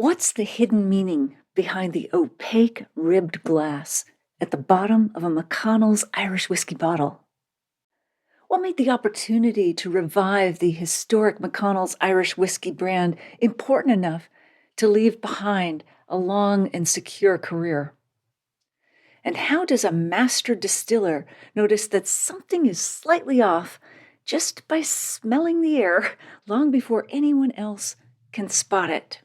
What's the hidden meaning behind the opaque ribbed glass at the bottom of a McConnell's Irish whiskey bottle? What made the opportunity to revive the historic McConnell's Irish whiskey brand important enough to leave behind a long and secure career? And how does a master distiller notice that something is slightly off just by smelling the air long before anyone else can spot it?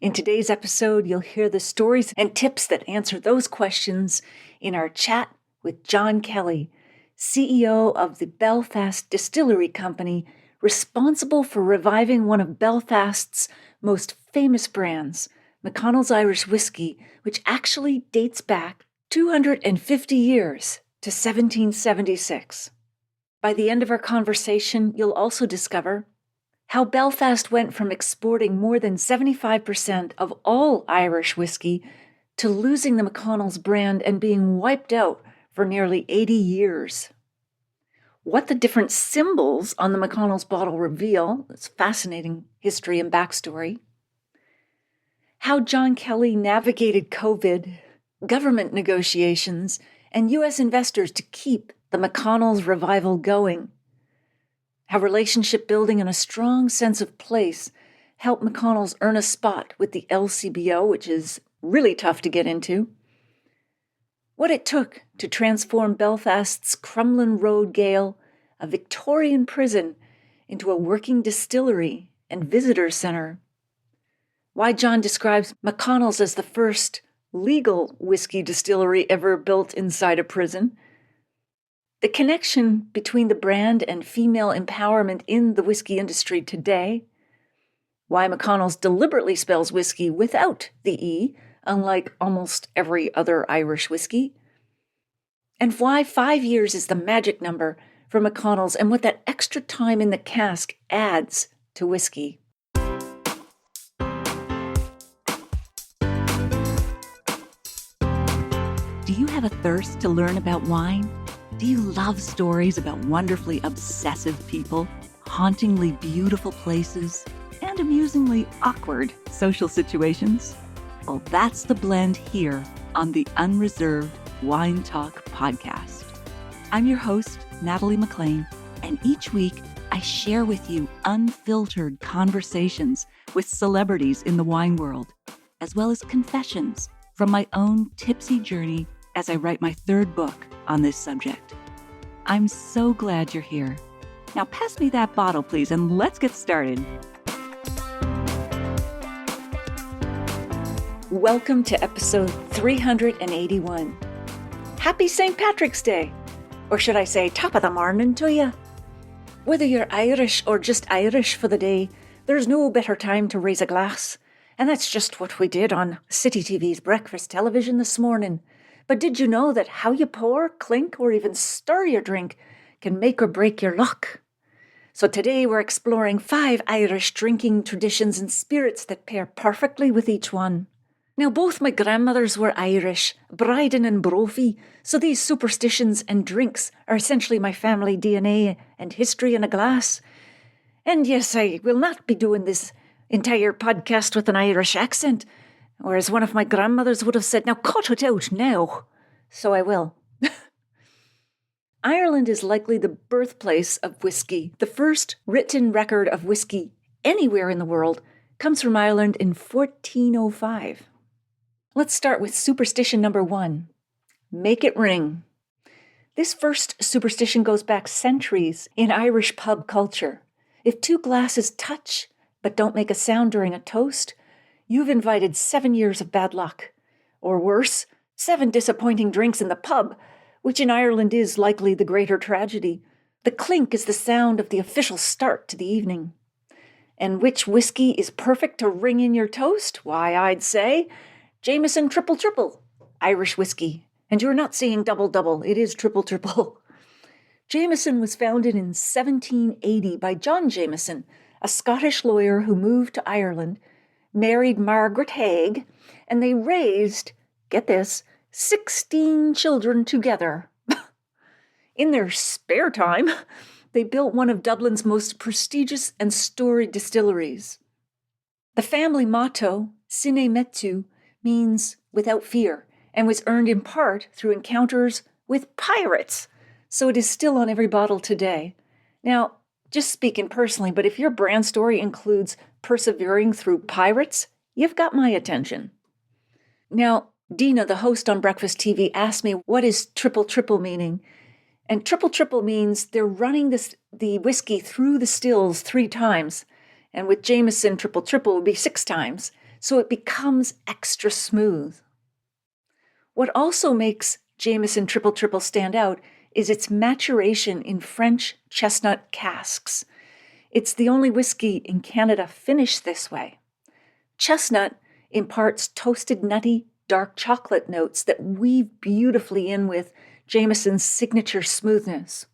In today's episode, you'll hear the stories and tips that answer those questions in our chat with John Kelly, CEO of the Belfast Distillery Company, responsible for reviving one of Belfast's most famous brands, McConnell's Irish Whisky, which actually dates back 250 years to 1776. By the end of our conversation, you'll also discover how Belfast went from exporting more than 75% of all Irish whiskey to losing the McConnell's brand and being wiped out for nearly 80 years. What the different symbols on the McConnell's bottle reveal, it's fascinating history and backstory. How John Kelly navigated COVID, government negotiations, and U.S. investors to keep the McConnell's revival going. How relationship building and a strong sense of place helped McConnell's earn a spot with the LCBO, which is really tough to get into. What it took to transform Belfast's Crumlin Road Gaol, a Victorian prison, into a working distillery and visitor center. Why John describes McConnell's as the first legal whiskey distillery ever built inside a prison. The connection between the brand and female empowerment in the whiskey industry today. Why McConnell's deliberately spells whiskey without the E, unlike almost every other Irish whiskey. And why 5 years is the magic number for McConnell's and what that extra time in the cask adds to whiskey. Do you have a thirst to learn about wine? Do you love stories about wonderfully obsessive people, hauntingly beautiful places, and amusingly awkward social situations? Well, that's the blend here on the Unreserved Wine Talk podcast. I'm your host, Natalie McLean, and each week I share with you unfiltered conversations with celebrities in the wine world, as well as confessions from my own tipsy journey as I write my third book on this subject. I'm so glad you're here. Now pass me that bottle, please, and let's get started. Welcome to episode 381. Happy St. Patrick's Day! Or should I say, top of the morning to you? Whether you're Irish or just Irish for the day, there's no better time to raise a glass. And that's just what we did on City TV's breakfast television this morning. But did you know that how you pour, clink, or even stir your drink can make or break your luck? So today we're exploring 5 Irish drinking traditions and spirits that pair perfectly with each one. Now, both my grandmothers were Irish, Bryden and Brophy, so these superstitions and drinks are essentially my family DNA and history in a glass. And yes, I will not be doing this entire podcast with an Irish accent, or as one of my grandmothers would have said, now cut it out now. So I will. Ireland is likely the birthplace of whiskey. The first written record of whiskey anywhere in the world comes from Ireland in 1405. Let's start with superstition number 1. Make it ring. This first superstition goes back centuries in Irish pub culture. If 2 glasses touch but don't make a sound during a toast, you've invited 7 years of bad luck. Or worse, 7 disappointing drinks in the pub, which in Ireland is likely the greater tragedy. The clink is the sound of the official start to the evening. And which whiskey is perfect to ring in your toast? Why, I'd say Jameson Triple Triple, Irish whiskey. And you're not seeing double double, it is triple triple. Jameson was founded in 1780 by John Jameson, a Scottish lawyer who moved to Ireland, married Margaret Haig, and they raised, get this, 16 children together. In their spare time, they built one of Dublin's most prestigious and storied distilleries. The family motto, Sine Metu, means without fear, and was earned in part through encounters with pirates, so it is still on every bottle today. Now, just speaking personally, but if your brand story includes persevering through pirates, you've got my attention. Now, Dina, the host on Breakfast TV, asked me, what is triple triple meaning? And triple triple means they're running the whiskey through the stills 3 times. And with Jameson, triple triple would be 6 times. So it becomes extra smooth. What also makes Jameson triple triple stand out is its maturation in French chestnut casks. It's the only whiskey in Canada finished this way. Chestnut imparts toasted, nutty, dark chocolate notes that weave beautifully in with Jameson's signature smoothness.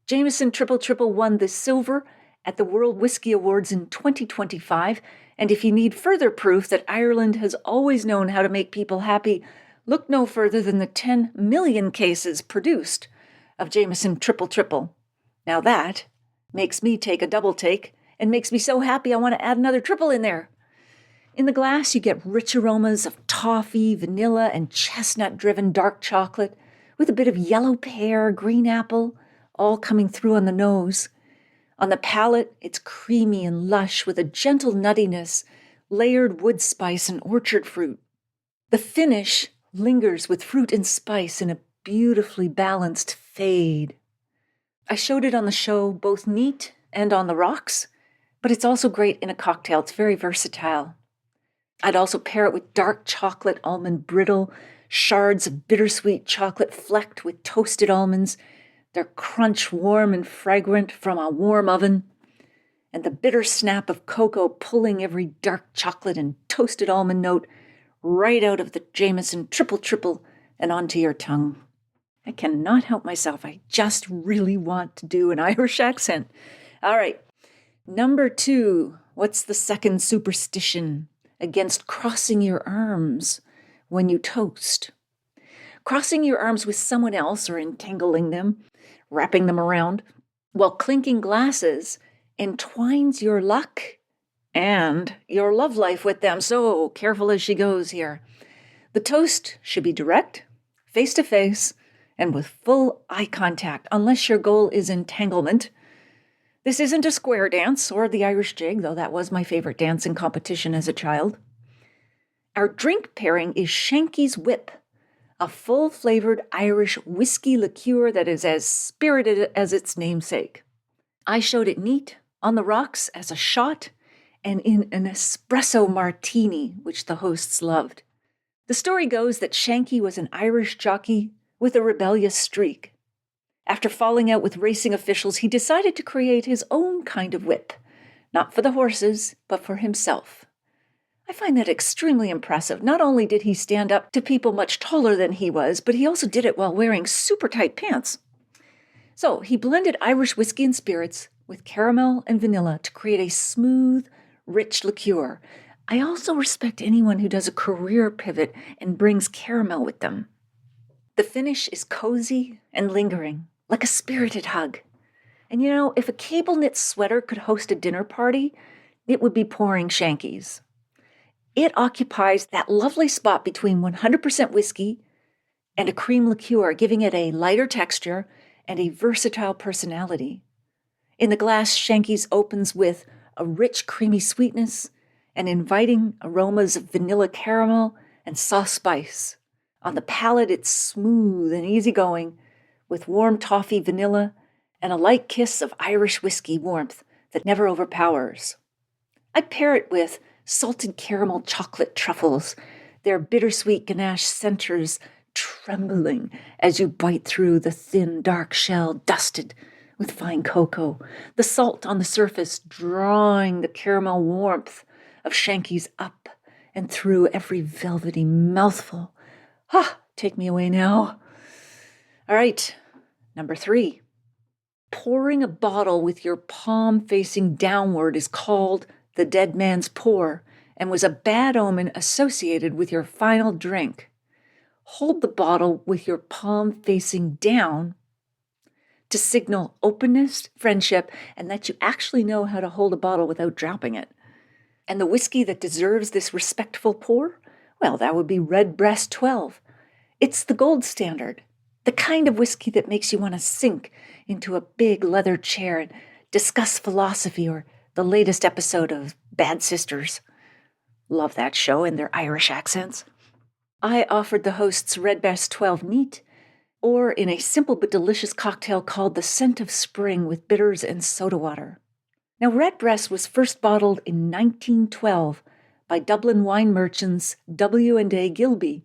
Jameson Triple Triple won the silver at the World Whisky Awards in 2025, and if you need further proof that Ireland has always known how to make people happy, look no further than the 10 million cases produced of Jameson Triple Triple. Now that makes me take a double take and makes me so happy I want to add another triple in there. In the glass, you get rich aromas of toffee, vanilla, and chestnut-driven dark chocolate with a bit of yellow pear, green apple, all coming through on the nose. On the palate, it's creamy and lush with a gentle nuttiness, layered wood spice and orchard fruit. The finish lingers with fruit and spice in a beautifully balanced fade. I showed it on the show both neat and on the rocks, but it's also great in a cocktail. It's very versatile. I'd also pair it with dark chocolate almond brittle, shards of bittersweet chocolate flecked with toasted almonds, their crunch warm and fragrant from a warm oven, and the bitter snap of cocoa pulling every dark chocolate and toasted almond note right out of the Jameson Triple Triple and onto your tongue. I cannot help myself. I just really want to do an Irish accent. All right. Number 2, what's the second superstition against crossing your arms when you toast? Crossing your arms with someone else or entangling them, wrapping them around, while clinking glasses entwines your luck and your love life with them. So careful as she goes here. The toast should be direct, face-to-face, and with full eye contact, unless your goal is entanglement. This isn't a square dance or the Irish jig, though that was my favorite dance in competition as a child. Our drink pairing is Shanky's Whip, a full-flavored Irish whiskey liqueur that is as spirited as its namesake. I showed it neat, on the rocks as a shot, and in an espresso martini, which the hosts loved. The story goes that Shanky was an Irish jockey with a rebellious streak. After falling out with racing officials, he decided to create his own kind of whip, not for the horses, but for himself. I find that extremely impressive. Not only did he stand up to people much taller than he was, but he also did it while wearing super tight pants. So he blended Irish whiskey and spirits with caramel and vanilla to create a smooth, rich liqueur. I also respect anyone who does a career pivot and brings caramel with them. The finish is cozy and lingering, like a spirited hug. And if a cable knit sweater could host a dinner party, it would be pouring Shanky's. It occupies that lovely spot between 100% whiskey and a cream liqueur, giving it a lighter texture and a versatile personality. In the glass, Shanky's opens with a rich, creamy sweetness and inviting aromas of vanilla caramel and soft spice. On the palate, it's smooth and easygoing, with warm toffee vanilla and a light kiss of Irish whiskey warmth that never overpowers. I pair it with salted caramel chocolate truffles, their bittersweet ganache centers trembling as you bite through the thin, dark shell dusted with fine cocoa, the salt on the surface drawing the caramel warmth of Shanky's up and through every velvety mouthful. Take me away now. All right, number 3. Pouring a bottle with your palm facing downward is called the dead man's pour and was a bad omen associated with your final drink. Hold the bottle with your palm facing down to signal openness, friendship, and that you actually know how to hold a bottle without dropping it. And the whiskey that deserves this respectful pour? Well, that would be Redbreast 12. It's the gold standard, the kind of whiskey that makes you want to sink into a big leather chair and discuss philosophy or the latest episode of Bad Sisters. Love that show and their Irish accents. I offered the hosts Redbreast 12 neat, or in a simple but delicious cocktail called the Scent of Spring with bitters and soda water. Now, Redbreast was first bottled in 1912 by Dublin wine merchants W&A Gilby,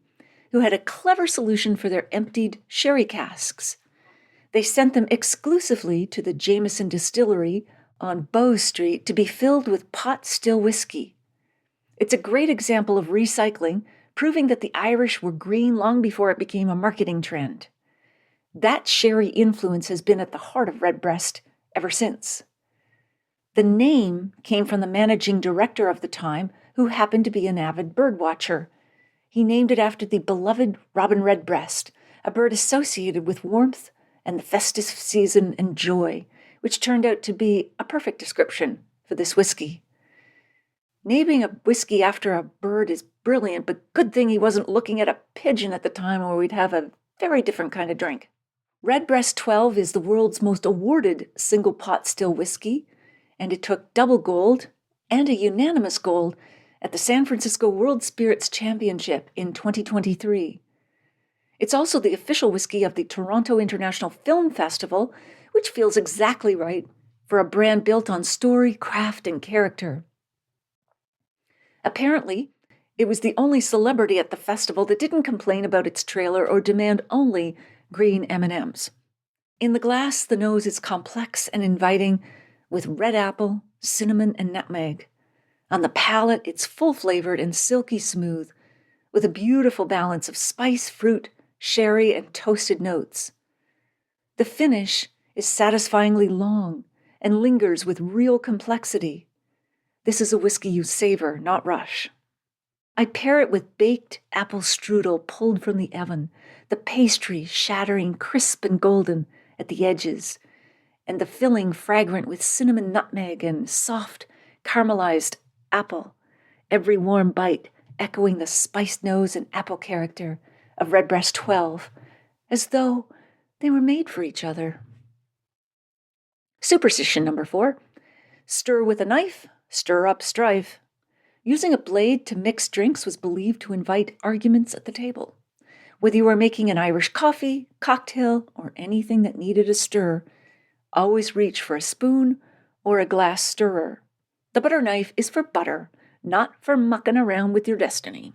who had a clever solution for their emptied sherry casks. They sent them exclusively to the Jameson Distillery on Bow Street to be filled with pot still whiskey. It's a great example of recycling, proving that the Irish were green long before it became a marketing trend. That sherry influence has been at the heart of Redbreast ever since. The name came from the managing director of the time, who happened to be an avid bird watcher. He named it after the beloved robin redbreast, a bird associated with warmth and the festive season and joy, which turned out to be a perfect description for this whiskey. Naming a whiskey after a bird is brilliant, but good thing he wasn't looking at a pigeon at the time, or we'd have a very different kind of drink. Redbreast 12 is the world's most awarded single pot still whiskey, and it took double gold and a unanimous gold at the San Francisco World Spirits Championship in 2023. It's also the official whiskey of the Toronto International Film Festival, which feels exactly right for a brand built on story, craft, and character. Apparently, it was the only celebrity at the festival that didn't complain about its trailer or demand only green M&Ms. In the glass, the nose is complex and inviting, with red apple, cinnamon, and nutmeg. On the palate, it's full-flavored and silky smooth, with a beautiful balance of spice, fruit, sherry, and toasted notes. The finish is satisfyingly long and lingers with real complexity. This is a whiskey you savor, not rush. I pair it with baked apple strudel pulled from the oven, the pastry shattering crisp and golden at the edges, and the filling fragrant with cinnamon nutmeg and soft, caramelized apple, every warm bite echoing the spiced nose and apple character of Redbreast 12, as though they were made for each other. Superstition number 4. Stir with a knife, stir up strife. Using a blade to mix drinks was believed to invite arguments at the table. Whether you were making an Irish coffee, cocktail, or anything that needed a stir, always reach for a spoon or a glass stirrer. The butter knife is for butter, not for mucking around with your destiny.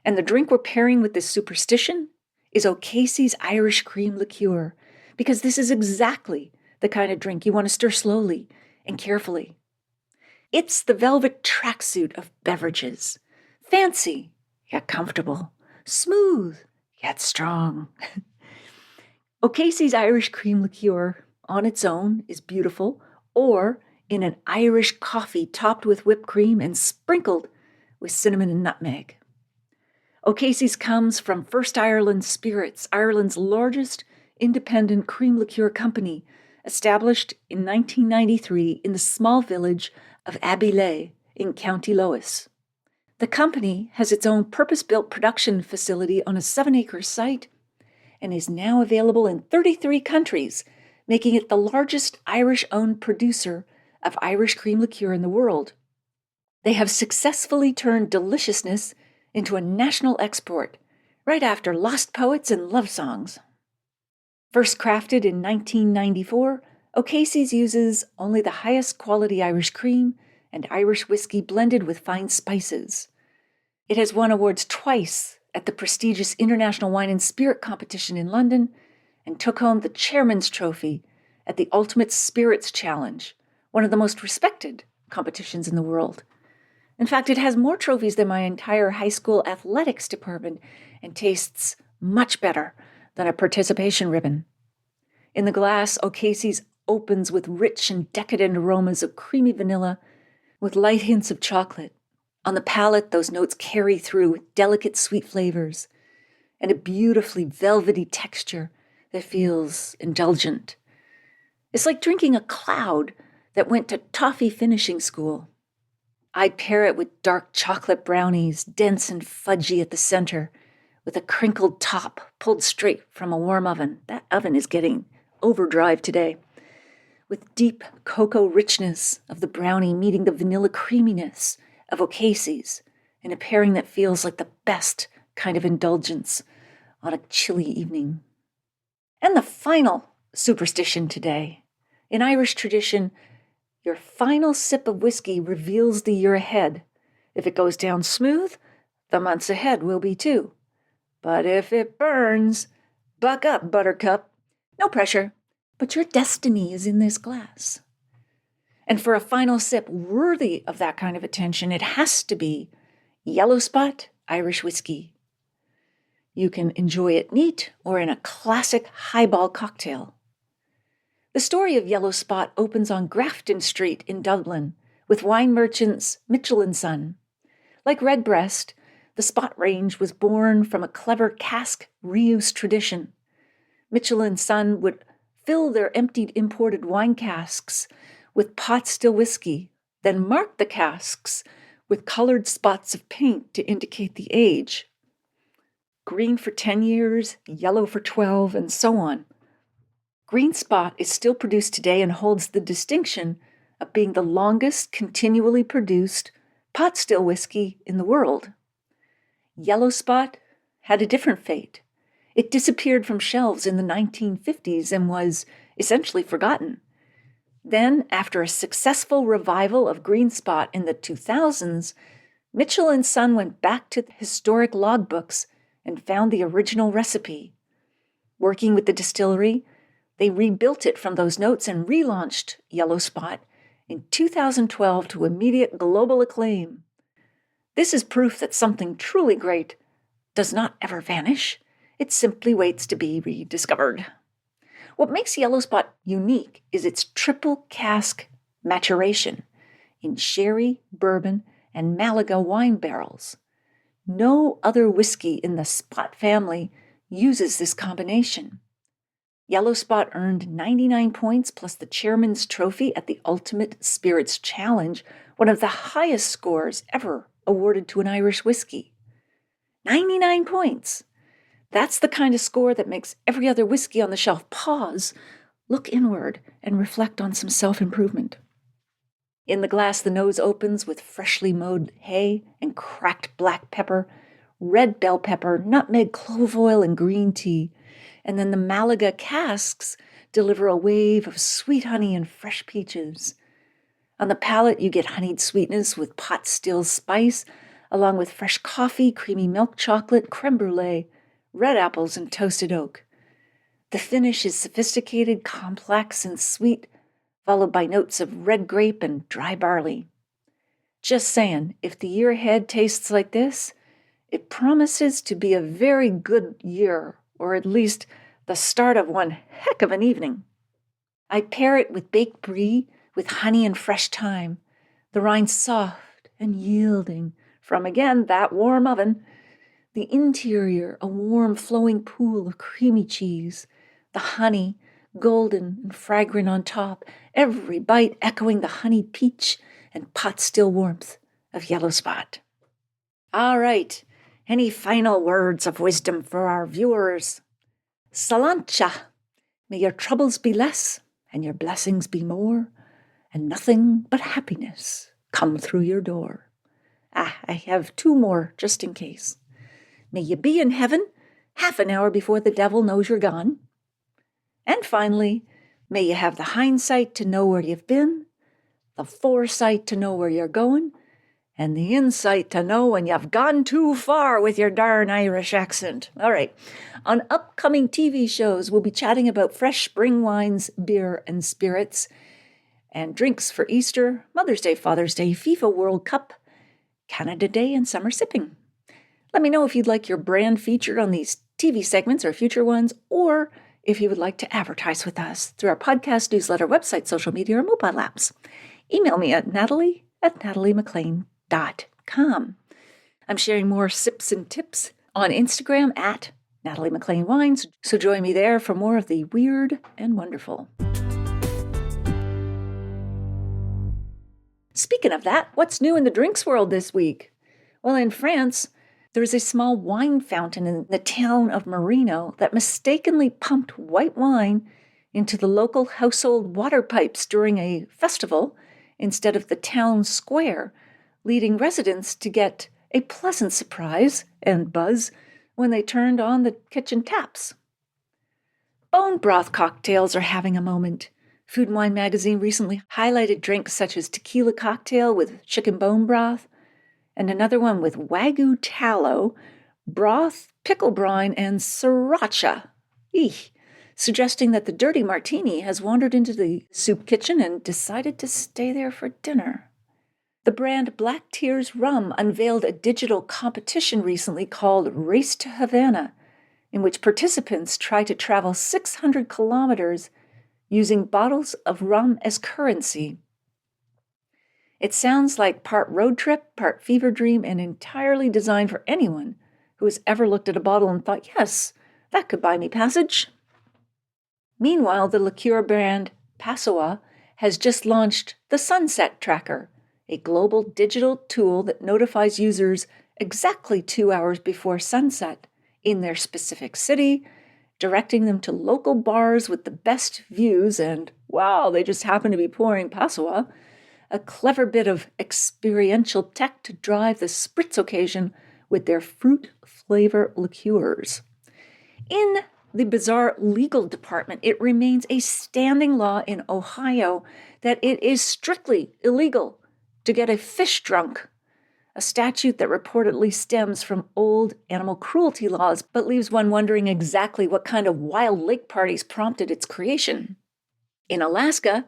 And the drink we're pairing with this superstition is O'Casey's Irish Cream Liqueur, because this is exactly the kind of drink you want to stir slowly and carefully. It's the velvet tracksuit of beverages. Fancy, yet comfortable. Smooth, yet strong. O'Casey's Irish Cream Liqueur on its own is beautiful, or in an Irish coffee topped with whipped cream and sprinkled with cinnamon and nutmeg. O'Casey's comes from First Ireland Spirits, Ireland's largest independent cream liqueur company, established in 1993 in the small village of Abbey in County Lois. The company has its own purpose-built production facility on a 7-acre site and is now available in 33 countries, making it the largest Irish-owned producer of Irish cream liqueur in the world. They have successfully turned deliciousness into a national export, right after Lost Poets and Love Songs. First crafted in 1994, O'Casey's uses only the highest quality Irish cream and Irish whiskey blended with fine spices. It has won awards twice at the prestigious International Wine and Spirit Competition in London and took home the Chairman's Trophy at the Ultimate Spirits Challenge, one of the most respected competitions in the world. In fact, it has more trophies than my entire high school athletics department and tastes much better than a participation ribbon. In the glass, O'Casey's opens with rich and decadent aromas of creamy vanilla with light hints of chocolate. On the palate, those notes carry through with delicate sweet flavors and a beautifully velvety texture that feels indulgent. It's like drinking a cloud that went to toffee finishing school. I pair it with dark chocolate brownies, dense and fudgy at the center, with a crinkled top pulled straight from a warm oven. That oven is getting overdrive today. With deep cocoa richness of the brownie meeting the vanilla creaminess of O'Casey's in a pairing that feels like the best kind of indulgence on a chilly evening. And the final superstition today. In Irish tradition, your final sip of whiskey reveals the year ahead. If it goes down smooth, the months ahead will be too. But if it burns, buck up, buttercup. No pressure, but your destiny is in this glass. And for a final sip worthy of that kind of attention, it has to be Yellow Spot Irish whiskey. You can enjoy it neat or in a classic highball cocktail. The story of Yellow Spot opens on Grafton Street in Dublin with wine merchants Mitchell & Son. Like Redbreast, the Spot range was born from a clever cask reuse tradition. Mitchell & Son would fill their emptied imported wine casks with pot still whiskey, then mark the casks with colored spots of paint to indicate the age. Green for 10 years, yellow for 12, and so on. Green Spot is still produced today and holds the distinction of being the longest continually produced pot still whiskey in the world. Yellow Spot had a different fate. It disappeared from shelves in the 1950s and was essentially forgotten. Then, after a successful revival of Green Spot in the 2000s, Mitchell & Son went back to the historic logbooks and found the original recipe. Working with the distillery, they rebuilt it from those notes and relaunched Yellow Spot in 2012 to immediate global acclaim. This is proof that something truly great does not ever vanish. It simply waits to be rediscovered. What makes Yellow Spot unique is its triple cask maturation in sherry, bourbon, and Malaga wine barrels. No other whiskey in the Spot family uses this combination. Yellow Spot earned 99 points plus the Chairman's Trophy at the Ultimate Spirits Challenge, one of the highest scores ever awarded to an Irish whiskey. 99 points! That's the kind of score that makes every other whiskey on the shelf pause, look inward, and reflect on some self-improvement. In the glass, the nose opens with freshly mowed hay and cracked black pepper, red bell pepper, nutmeg, clove oil, and green tea. And then the Malaga casks deliver a wave of sweet honey and fresh peaches. On the palate, you get honeyed sweetness with pot still spice, along with fresh coffee, creamy milk chocolate, creme brulee, red apples, and toasted oak. The finish is sophisticated, complex, and sweet, followed by notes of red grape and dry barley. Just saying, if the year ahead tastes like this, it promises to be a very good year, or at least the start of one heck of an evening. I pair it with baked brie with honey and fresh thyme, the rind soft and yielding from, again, that warm oven. The interior, a warm flowing pool of creamy cheese, the honey, golden and fragrant on top, every bite echoing the honeyed peach and pot still warmth of Yellow Spot. All right, any final words of wisdom for our viewers? Salancha, may your troubles be less and your blessings be more, and nothing but happiness come through your door. I have two more just in case. May you be in heaven half an hour before the devil knows you're gone. And finally, may you have the hindsight to know where you've been, the foresight to know where you're going, and the insight to know when you've gone too far with your darn Irish accent. All right. On upcoming TV shows, we'll be chatting about fresh spring wines, beer, and spirits, and drinks for Easter, Mother's Day, Father's Day, FIFA World Cup, Canada Day, and summer sipping. Let me know if you'd like your brand featured on these TV segments or future ones, or if you would like to advertise with us through our podcast, newsletter, website, social media, or mobile apps. Email me at natalie@nataliemclean.com. I'm sharing more sips and tips on Instagram at Natalie McClean Wines, so join me there for more of the weird and wonderful. Speaking of that, what's new in the drinks world this week? Well, in France, there is a small wine fountain in the town of Marino that mistakenly pumped white wine into the local household water pipes during a festival instead of the town square, leading residents to get a pleasant surprise and buzz when they turned on the kitchen taps. Bone broth cocktails are having a moment. Food and Wine magazine recently highlighted drinks such as tequila cocktail with chicken bone broth, and another one with Wagyu tallow, broth, pickle brine, and sriracha. Eek, suggesting that the dirty martini has wandered into the soup kitchen and decided to stay there for dinner. The brand Black Tears Rum unveiled a digital competition recently called Race to Havana, in which participants try to travel 600 kilometers using bottles of rum as currency. It sounds like part road trip, part fever dream, and entirely designed for anyone who has ever looked at a bottle and thought, yes, that could buy me passage. Meanwhile, the liqueur brand Passoa has just launched the Sunset Tracker, a global digital tool that notifies users exactly 2 hours before sunset in their specific city, directing them to local bars with the best views, and wow, they just happen to be pouring Passoa, a clever bit of experiential tech to drive the spritz occasion with their fruit flavor liqueurs. In the bizarre legal department, it remains a standing law in Ohio that it is strictly illegal to get a fish drunk, a statute that reportedly stems from old animal cruelty laws, but leaves one wondering exactly what kind of wild lake parties prompted its creation. In Alaska,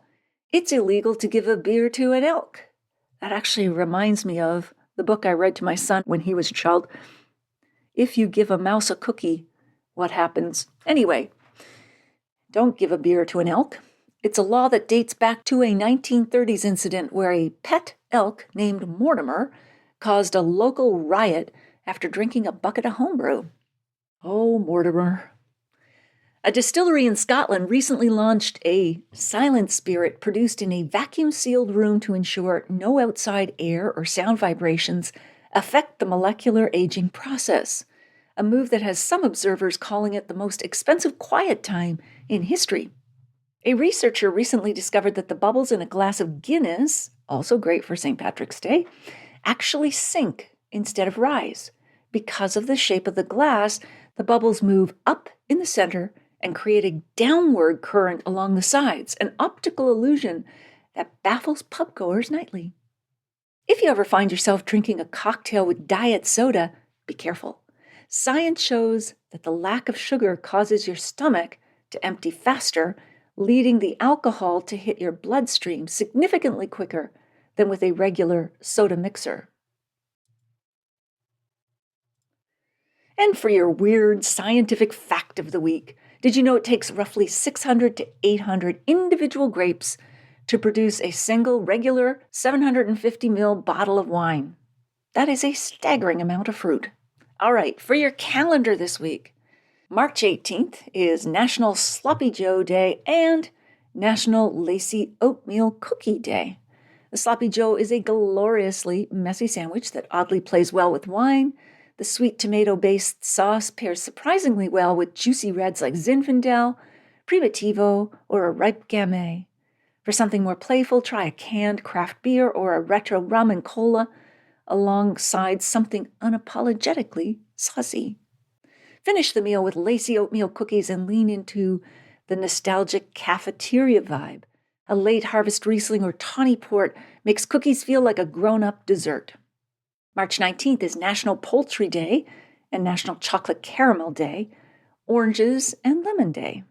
it's illegal to give a beer to an elk. That actually reminds me of the book I read to my son when he was a child. If you give a mouse a cookie, what happens? Anyway, don't give a beer to an elk. It's a law that dates back to a 1930s incident where a pet elk named Mortimer caused a local riot after drinking a bucket of homebrew. Oh, Mortimer. A distillery in Scotland recently launched a silent spirit produced in a vacuum-sealed room to ensure no outside air or sound vibrations affect the molecular aging process, a move that has some observers calling it the most expensive quiet time in history. A researcher recently discovered that the bubbles in a glass of Guinness, also great for St. Patrick's Day, actually sink instead of rise. Because of the shape of the glass, the bubbles move up in the center and create a downward current along the sides, an optical illusion that baffles pubgoers nightly. If you ever find yourself drinking a cocktail with diet soda, be careful. Science shows that the lack of sugar causes your stomach to empty faster, leading the alcohol to hit your bloodstream significantly quicker than with a regular soda mixer. And for your weird scientific fact of the week, did you know it takes roughly 600 to 800 individual grapes to produce a single regular 750 ml bottle of wine? That is a staggering amount of fruit. All right, for your calendar this week, March 18th is National Sloppy Joe Day and National Lacy Oatmeal Cookie Day. The Sloppy Joe is a gloriously messy sandwich that oddly plays well with wine. The sweet tomato-based sauce pairs surprisingly well with juicy reds like Zinfandel, Primitivo, or a ripe Gamay. For something more playful, try a canned craft beer or a retro rum and cola alongside something unapologetically saucy. Finish the meal with lacy oatmeal cookies and lean into the nostalgic cafeteria vibe. A late harvest Riesling or tawny port makes cookies feel like a grown-up dessert. March 19th is National Poultry Day and National Chocolate Caramel Day, Oranges and Lemon Day.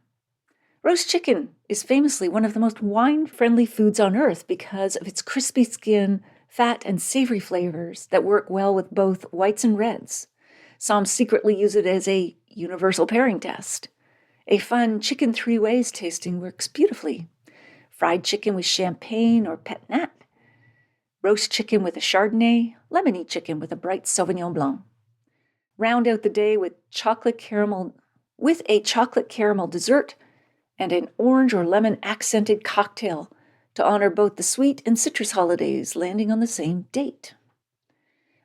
Roast chicken is famously one of the most wine-friendly foods on earth because of its crispy skin, fat, and savory flavors that work well with both whites and reds. Some secretly use it as a universal pairing test. A fun chicken three ways tasting works beautifully. Fried chicken with champagne or pet nat, roast chicken with a Chardonnay, lemony chicken with a bright Sauvignon Blanc. Round out the day with a chocolate caramel dessert and an orange or lemon accented cocktail to honor both the sweet and citrus holidays landing on the same date.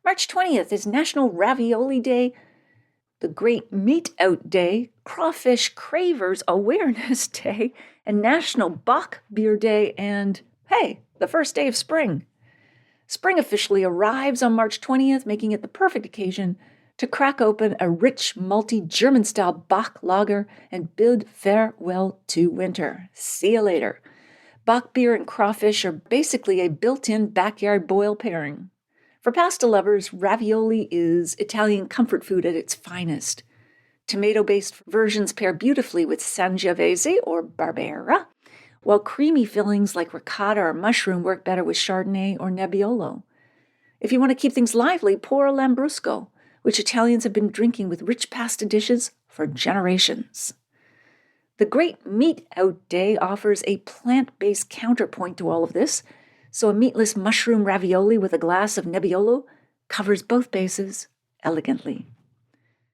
March 20th is National Ravioli Day, the Great Meat Out Day, Crawfish Cravers Awareness Day, and National Bock Beer Day, and, hey, the first day of spring. Spring officially arrives on March 20th, making it the perfect occasion to crack open a rich, malty German-style Bock lager and bid farewell to winter. See you later. Bock beer and crawfish are basically a built-in backyard boil pairing. For pasta lovers, ravioli is Italian comfort food at its finest. Tomato-based versions pair beautifully with Sangiovese or Barbera, while creamy fillings like ricotta or mushroom work better with Chardonnay or Nebbiolo. If you want to keep things lively, pour a Lambrusco, which Italians have been drinking with rich pasta dishes for generations. The Great Meat Out Day offers a plant-based counterpoint to all of this, so a meatless mushroom ravioli with a glass of Nebbiolo covers both bases elegantly.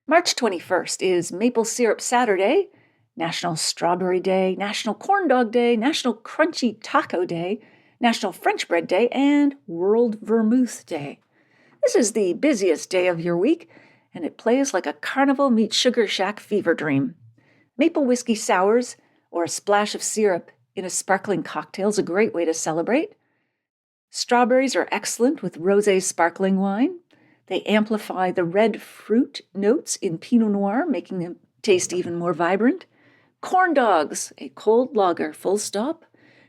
March 21st is Maple Syrup Saturday, National Strawberry Day, National Corn Dog Day, National Crunchy Taco Day, National French Bread Day, and World Vermouth Day. This is the busiest day of your week, and it plays like a carnival meets sugar shack fever dream. Maple whiskey sours or a splash of syrup in a sparkling cocktail is a great way to celebrate. Strawberries are excellent with rosé sparkling wine. They amplify the red fruit notes in Pinot Noir, making them taste even more vibrant. Corn dogs, a cold lager, full stop.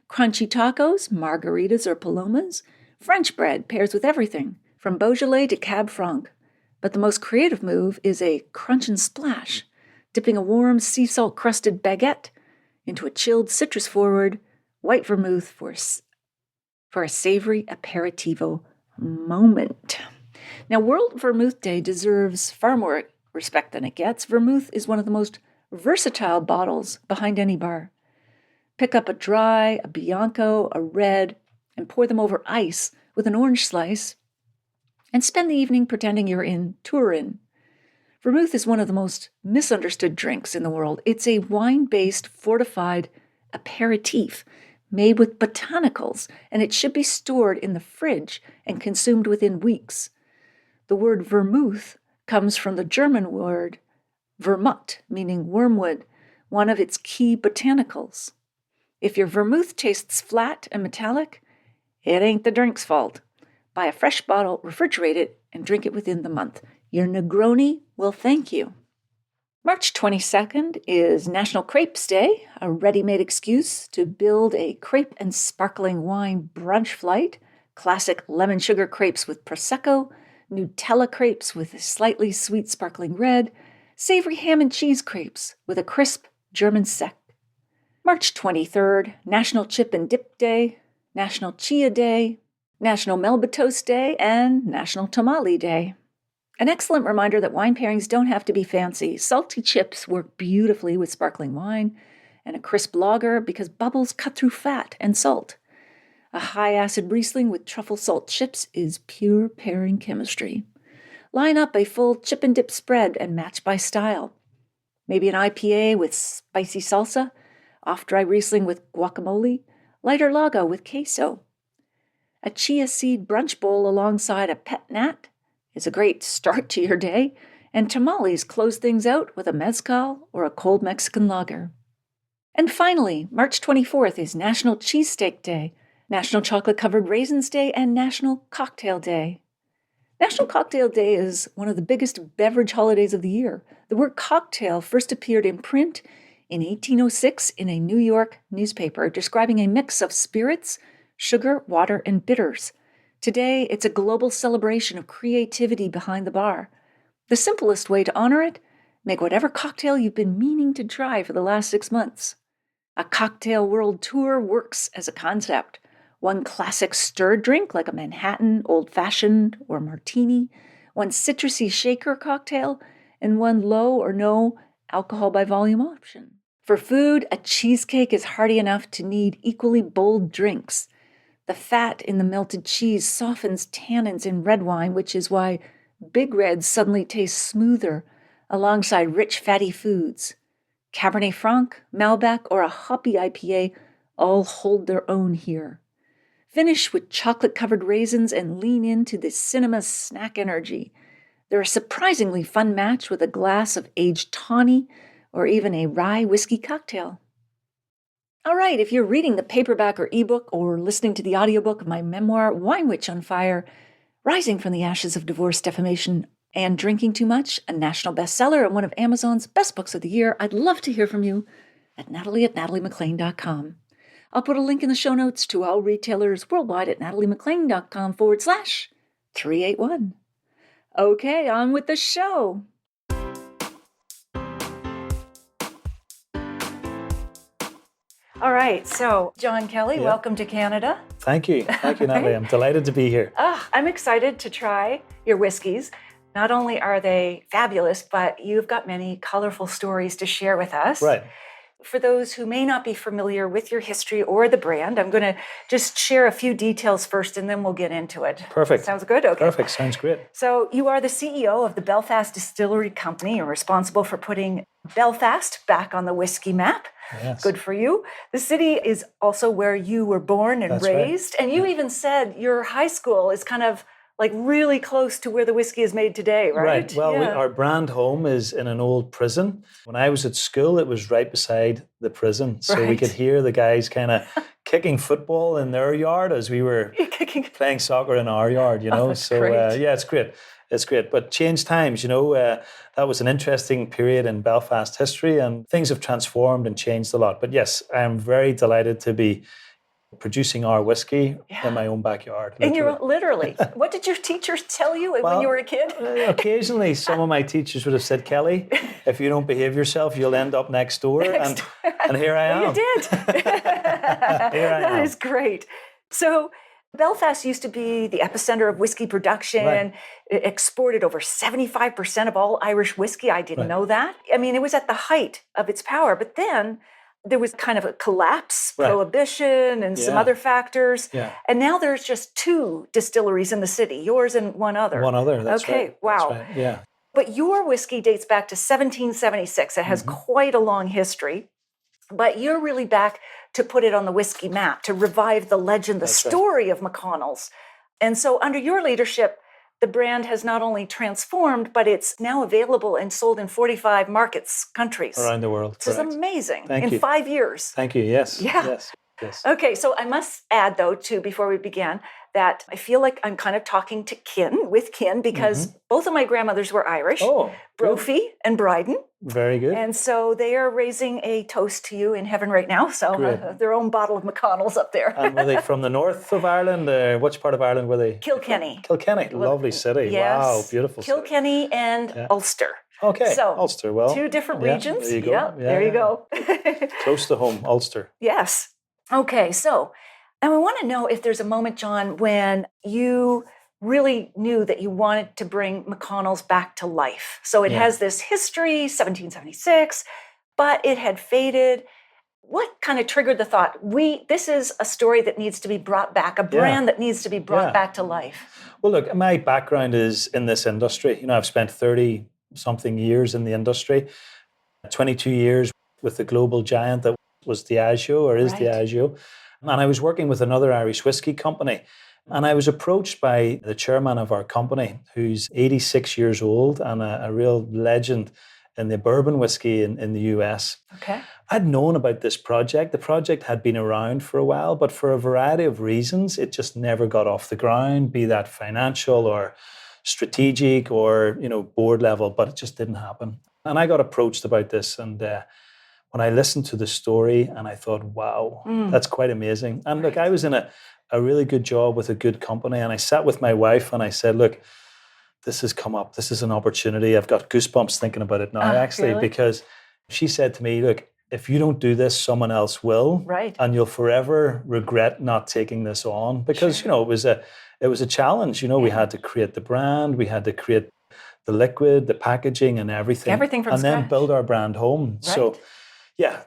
Crunchy tacos, margaritas or palomas. French bread pairs with everything, from Beaujolais to Cab Franc. But the most creative move is a crunch and splash, dipping a warm sea salt-crusted baguette into a chilled citrus-forward white vermouth for a savory aperitivo moment. Now, World Vermouth Day deserves far more respect than it gets. Vermouth is one of the most versatile bottles behind any bar. Pick up a dry, a Bianco, a red, and pour them over ice with an orange slice, and spend the evening pretending you're in Turin. Vermouth is one of the most misunderstood drinks in the world. It's a wine-based fortified aperitif made with botanicals, and it should be stored in the fridge and consumed within weeks. The word vermouth comes from the German word Vermut, meaning wormwood, one of its key botanicals. If your vermouth tastes flat and metallic, it ain't the drink's fault. Buy a fresh bottle, refrigerate it, and drink it within the month. Your Negroni will thank you. March 22nd is National Crepes Day, a ready-made excuse to build a crepe and sparkling wine brunch flight. Classic lemon sugar crepes with Prosecco, Nutella crepes with a slightly sweet sparkling red, savory ham and cheese crepes with a crisp German sec. March 23rd, National Chip and Dip Day, National Chia Day, National Melba Toast Day, and National Tamale Day. An excellent reminder that wine pairings don't have to be fancy. Salty chips work beautifully with sparkling wine, and a crisp lager because bubbles cut through fat and salt. A high-acid Riesling with truffle salt chips is pure pairing chemistry. Line up a full chip and dip spread and match by style. Maybe an IPA with spicy salsa, off-dry Riesling with guacamole, lighter lager with queso. A chia seed brunch bowl alongside a pet nat is a great start to your day, and tamales close things out with a mezcal or a cold Mexican lager. And finally, March 24th is National Cheesesteak Day, National Chocolate-Covered Raisins Day, and National Cocktail Day. National Cocktail Day is one of the biggest beverage holidays of the year. The word cocktail first appeared in print in 1806 in a New York newspaper describing a mix of spirits, sugar, water, and bitters. Today, it's a global celebration of creativity behind the bar. The simplest way to honor it, make whatever cocktail you've been meaning to try for the last 6 months. A cocktail world tour works as a concept. One classic stirred drink like a Manhattan, old-fashioned, or martini, one citrusy shaker cocktail, and one low or no alcohol by volume option. For food, a cheesecake is hearty enough to need equally bold drinks. The fat in the melted cheese softens tannins in red wine, which is why Big Reds suddenly taste smoother alongside rich fatty foods. Cabernet Franc, Malbec, or a hoppy IPA all hold their own here. Finish with chocolate-covered raisins and lean into the cinema snack energy. They're a surprisingly fun match with a glass of aged tawny or even a rye whiskey cocktail. All right, if you're reading the paperback or ebook or listening to the audiobook of my memoir, Wine Witch on Fire, Rising from the Ashes of Divorce, Defamation, and Drinking Too Much, a national bestseller and one of Amazon's best books of the year, I'd love to hear from you at natalie@nataliemclean.com. I'll put a link in the show notes to all retailers worldwide at nataliemclean.com/381. Okay, on with the show. All right, so John Kelly, welcome to Canada. Thank you, Natalie. I'm delighted to be here. I'm excited to try your whiskeys. Not only are they fabulous, but you've got many colorful stories to share with us. Right. For those who may not be familiar with your history or the brand, I'm going to just share a few details first and then we'll get into it. Perfect. Sounds good? Okay. Perfect. Sounds great. So you are the CEO of the Belfast Distillery Company. You're responsible for putting Belfast back on the whiskey map. Yes. Good for you. The city is also where you were born and raised. Right. And you even said your high school is kind of like really close to where the whiskey is made today, right? Right. Well, our brand home is in an old prison. When I was at school, it was right beside the prison. So we could hear the guys kind of kicking football in their yard as we were playing soccer in our yard, you know. That's great. It's great. It's great. But changed times, you know, that was an interesting period in Belfast history and things have transformed and changed a lot. But yes, I am very delighted to be producing our whiskey in my own backyard. And you're literally, what did your teachers tell you when you were a kid? Occasionally, some of my teachers would have said, Kelly, if you don't behave yourself, you'll end up next door. And here I am. You did. That is great. So Belfast used to be the epicenter of whiskey production. Right. It exported over 75% of all Irish whiskey. I didn't know that. I mean, it was at the height of its power. But then there was kind of a collapse, prohibition, and some other factors. Yeah. And now there's just 2 distilleries in the city, yours and one other. One other, that's right. Okay, wow. That's right. Yeah. But your whiskey dates back to 1776. It has quite a long history. But you're really back to put it on the whiskey map, to revive the legend, the story of McConnell's. And so under your leadership, the brand has not only transformed, but it's now available and sold in 45 countries. Around the world. This is amazing. Thank you. 5 years. Thank you. Yes. Yeah. Yes. Okay, so I must add, though, too, before we begin, that I feel like I'm kind of talking to kin, because both of my grandmothers were Irish, Brophy and Bryden. Very good. And so they are raising a toast to you in heaven right now. So their own bottle of McConnell's up there. And were they from the north of Ireland? Which part of Ireland were they? Kilkenny. Lovely city. Yes. Wow, beautiful city. Kilkenny and Ulster. Okay, so, Ulster. Well, 2 different regions. There you go. There you go. Close to home, Ulster. Yes. Okay, so and we want to know if there's a moment, John, when you really knew that you wanted to bring McConnell's back to life. So it has this history, 1776, but it had faded. What kind of triggered the thought, this is a story that needs to be brought back, a brand that needs to be brought back to life? Well, look, my background is in this industry. You know, I've spent 30-something years in the industry, 22 years with the global giant that was Diageo, or is Diageo. And I was working with another Irish whiskey company. And I was approached by the chairman of our company, who's 86 years old and a real legend in the bourbon whiskey in the US. Okay. I'd known about this project. The project had been around for a while, but for a variety of reasons, it just never got off the ground, be that financial or strategic or, board level, but it just didn't happen. And I got approached about this, and when I listened to the story, and I thought, wow, that's quite amazing. And look, I was in a really good job with a good company, and I sat with my wife and I said, look, this has come up. This is an opportunity. I've got goosebumps thinking about it now, actually, because she said to me, look, if you don't do this, someone else will. Right. And you'll forever regret not taking this on, because, it was a challenge. We had to create the brand. We had to create the liquid, the packaging and everything. Everything from scratch. And then build our brand home. Right. So,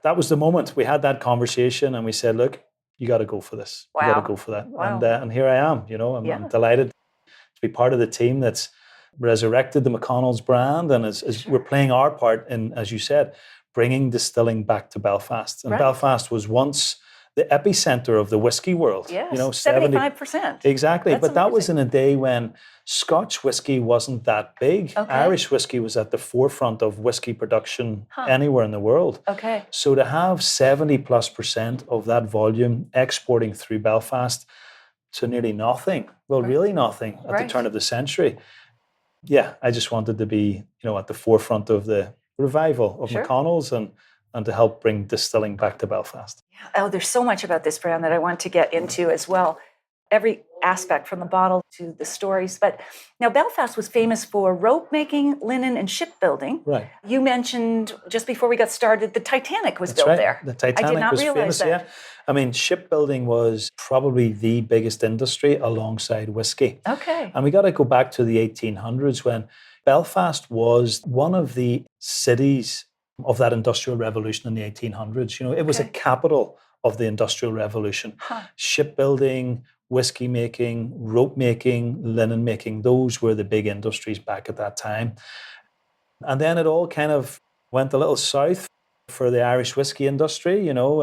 that was the moment. We had that conversation and we said, look, you got to go for this. Wow. You got to go for that. Wow. And here I am, I'm delighted to be part of the team that's resurrected the McConnell's brand. And as we're playing our part in, as you said, bringing distilling back to Belfast. And Belfast was once the epicenter of the whiskey world. Yes, you know, 75%. Exactly. That's but that was amazing. in a day when Scotch whiskey wasn't that big. Okay. Irish whiskey was at the forefront of whiskey production Huh. anywhere in the world. Okay. So to have 70+% of that volume exporting through Belfast to nearly nothing, well, Right. really nothing at the turn of the century. Yeah, I just wanted to be, you know, at the forefront of the revival of Sure. McConnell's and to help bring distilling back to Belfast. Oh, there's so much about this brand that I want to get into as well. Every aspect from the bottle to the stories. But now Belfast was famous for rope making, linen, and shipbuilding. Right. You mentioned just before we got started, the Titanic was That's built right. there. The Titanic I did not was realize famous. that. Yeah. I mean, shipbuilding was probably the biggest industry alongside whiskey. Okay. And we got to go back to the 1800s when Belfast was one of the cities of that industrial revolution in the 1800s. You know, it was a capital of the industrial revolution. Huh. Shipbuilding, whiskey making, rope making, linen making, those were the big industries back at that time. And then it all kind of went a little south for the Irish whiskey industry, you know,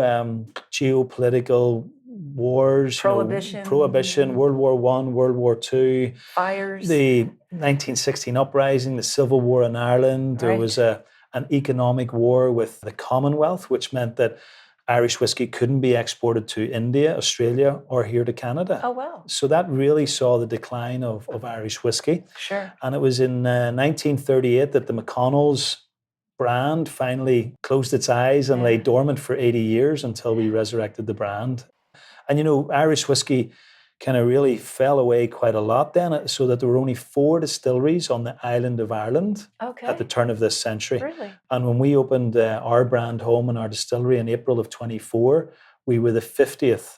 geopolitical wars, prohibition, World War I, World War II, fires, the 1916 uprising, the Civil War in Ireland. There was an economic war with the Commonwealth, which meant that Irish whiskey couldn't be exported to India, Australia, or here to Canada. Oh, wow. So that really saw the decline of Irish whiskey. Sure. And it was in 1938 that the McConnell's brand finally closed its eyes and lay dormant for 80 years until we resurrected the brand. And, you know, Irish whiskey kind of really fell away quite a lot then, so that there were only 4 distilleries on the island of Ireland at the turn of this century. Really? And when we opened our brand home and our distillery in April of 24, we were the 50th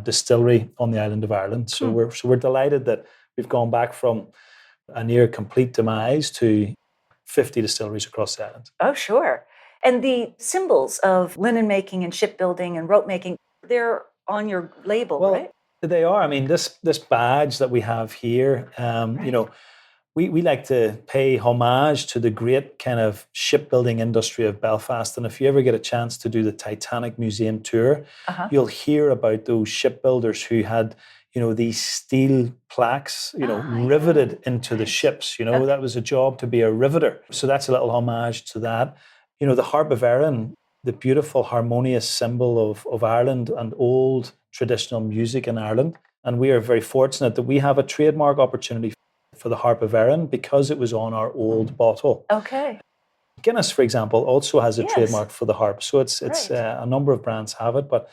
distillery on the island of Ireland. So we're delighted that we've gone back from a near complete demise to 50 distilleries across the island. Oh, sure. And the symbols of linen making and shipbuilding and rope making, they're on your label, right? They are. I mean, this badge that we have here, you know, we like to pay homage to the great kind of shipbuilding industry of Belfast. And if you ever get a chance to do the Titanic Museum tour, you'll hear about those shipbuilders who had, you know, these steel plaques, you know, riveted into the ships. You know, that was a job to be a riveter. So that's a little homage to that. You know, the Harp of Erin, the beautiful harmonious symbol of Ireland and old traditional music in Ireland. And we are very fortunate that we have a trademark opportunity for the Harp of Erin because it was on our old bottle. Okay. Guinness, for example, also has a trademark for the harp. So it's a number of brands have it, but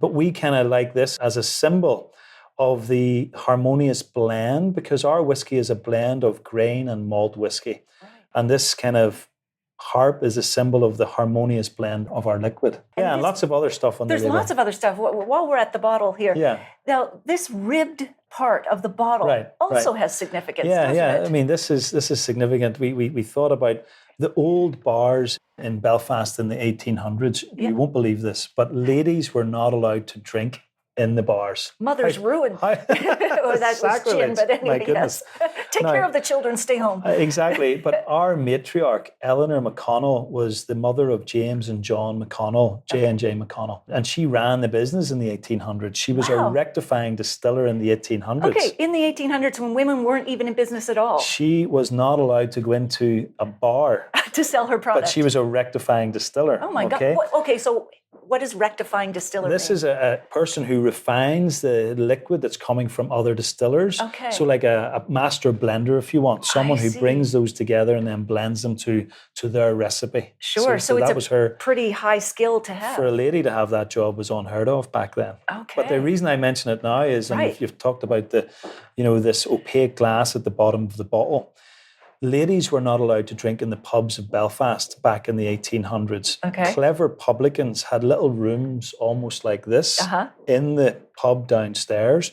we kind of like this as a symbol of the harmonious blend, because our whiskey is a blend of grain and malt whiskey. Right. And this kind of harp is a symbol of the harmonious blend of our liquid. And lots of other stuff on the label. There's lots of other stuff. While we're at the bottle here, now this ribbed part of the bottle also has significance. Yeah. I mean, this is significant. We thought about the old bars in Belfast in the 1800s. You won't believe this, but ladies were not allowed to drink in the bars. Mother's ruin. Well, that was gin, but anyway, my goodness. Take care of the children, stay home. Exactly. But our matriarch, Eleanor McConnell, was the mother of James and John McConnell, J&J McConnell. And she ran the business in the 1800s. She was a rectifying distiller in the 1800s. Okay, in the 1800s when women weren't even in business at all. She was not allowed to go into a bar to sell her product. But she was a rectifying distiller. Oh my God. Okay, so what is rectifying distiller? This is a person who refines the liquid that's coming from other distillers. Okay. So like a master blender, if you want, someone who brings those together and then blends them to their recipe. Sure. So it's pretty high skill to have. For a lady to have that job was unheard of back then. Okay. But the reason I mention it now is, and if you've talked about this opaque glass at the bottom of the bottle, ladies were not allowed to drink in the pubs of Belfast back in the 1800s. Okay. Clever publicans had little rooms almost like this in the pub downstairs,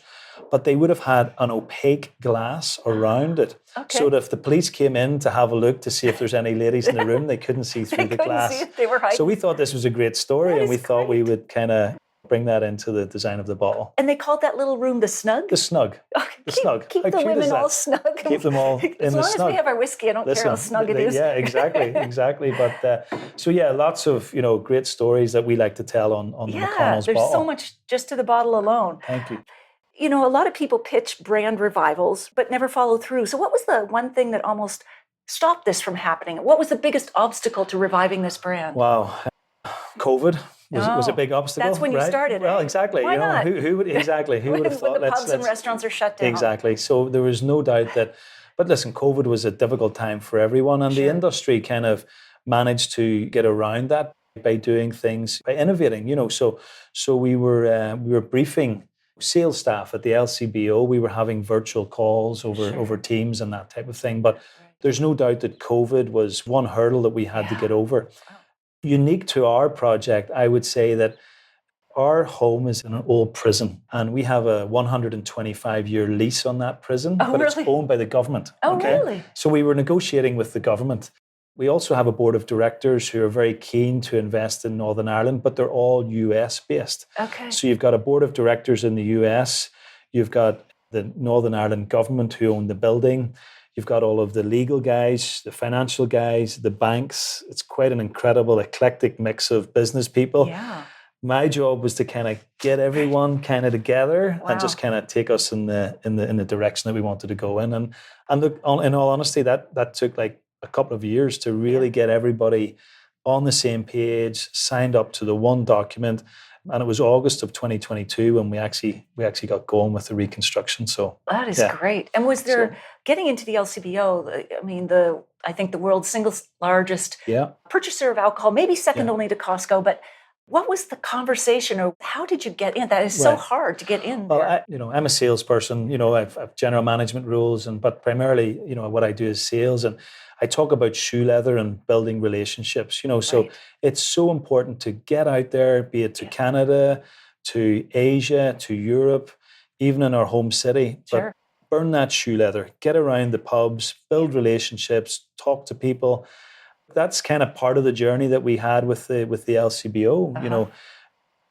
but they would have had an opaque glass around it. Okay. So that if the police came in to have a look to see if there's any ladies in the room, they couldn't see through the glass. They were hiding. So we thought this was a great story, and we thought we would kind of bring that into the design of the bottle. And they called that little room the Snug? The Snug. The Snug. Keep How the cute is women that? all snug. Keep them all in as the long snug. as we have our whiskey, I don't care how snug it is. Yeah, exactly. But so yeah, lots of great stories that we like to tell on the McConnell's there's bottle. so much just to the bottle alone. Thank you. A lot of people pitch brand revivals, but never follow through. So what was the one thing that almost stopped this from happening? What was the biggest obstacle to reviving this brand? Wow. COVID was a big obstacle. That's when you started. Well, exactly. Why not? Who would have thought? When the pubs and restaurants are shut down. Exactly. So there was no doubt that. But listen, COVID was a difficult time for everyone, and the industry kind of managed to get around that by doing things, by innovating. So we were briefing sales staff at the LCBO. We were having virtual calls over Teams and that type of thing. But there's no doubt that COVID was one hurdle that we had to get over. Wow. Unique to our project, I would say that our home is in an old prison, and we have a 125-year lease on that prison, It's owned by the government. Oh, really? So we were negotiating with the government. We also have a board of directors who are very keen to invest in Northern Ireland, but they're all US-based. Okay. So you've got a board of directors in the US, you've got the Northern Ireland government who own the building, you've got all of the legal guys, the financial guys, the banks. It's quite an incredible, eclectic mix of business people. Yeah. My job was to kind of get everyone kind of together and just kind of take us in the direction that we wanted to go in. And in all honesty, that took like a couple of years to really get everybody on the same page, signed up to the one document. And it was August of 2022 when we actually got going with the reconstruction. So that is great. And was there getting into the LCBO? I mean, I think the world's single largest purchaser of alcohol, maybe second only to Costco. But what was the conversation, or how did you get in? That is so hard to get in. Well, I'm a salesperson. I've general management roles, but primarily, what I do is sales, and I talk about shoe leather and building relationships. So it's so important to get out there, be it to Canada, to Asia, to Europe, even in our home city. Sure. But burn that shoe leather, get around the pubs, build relationships, talk to people. That's kind of part of the journey that we had with the LCBO.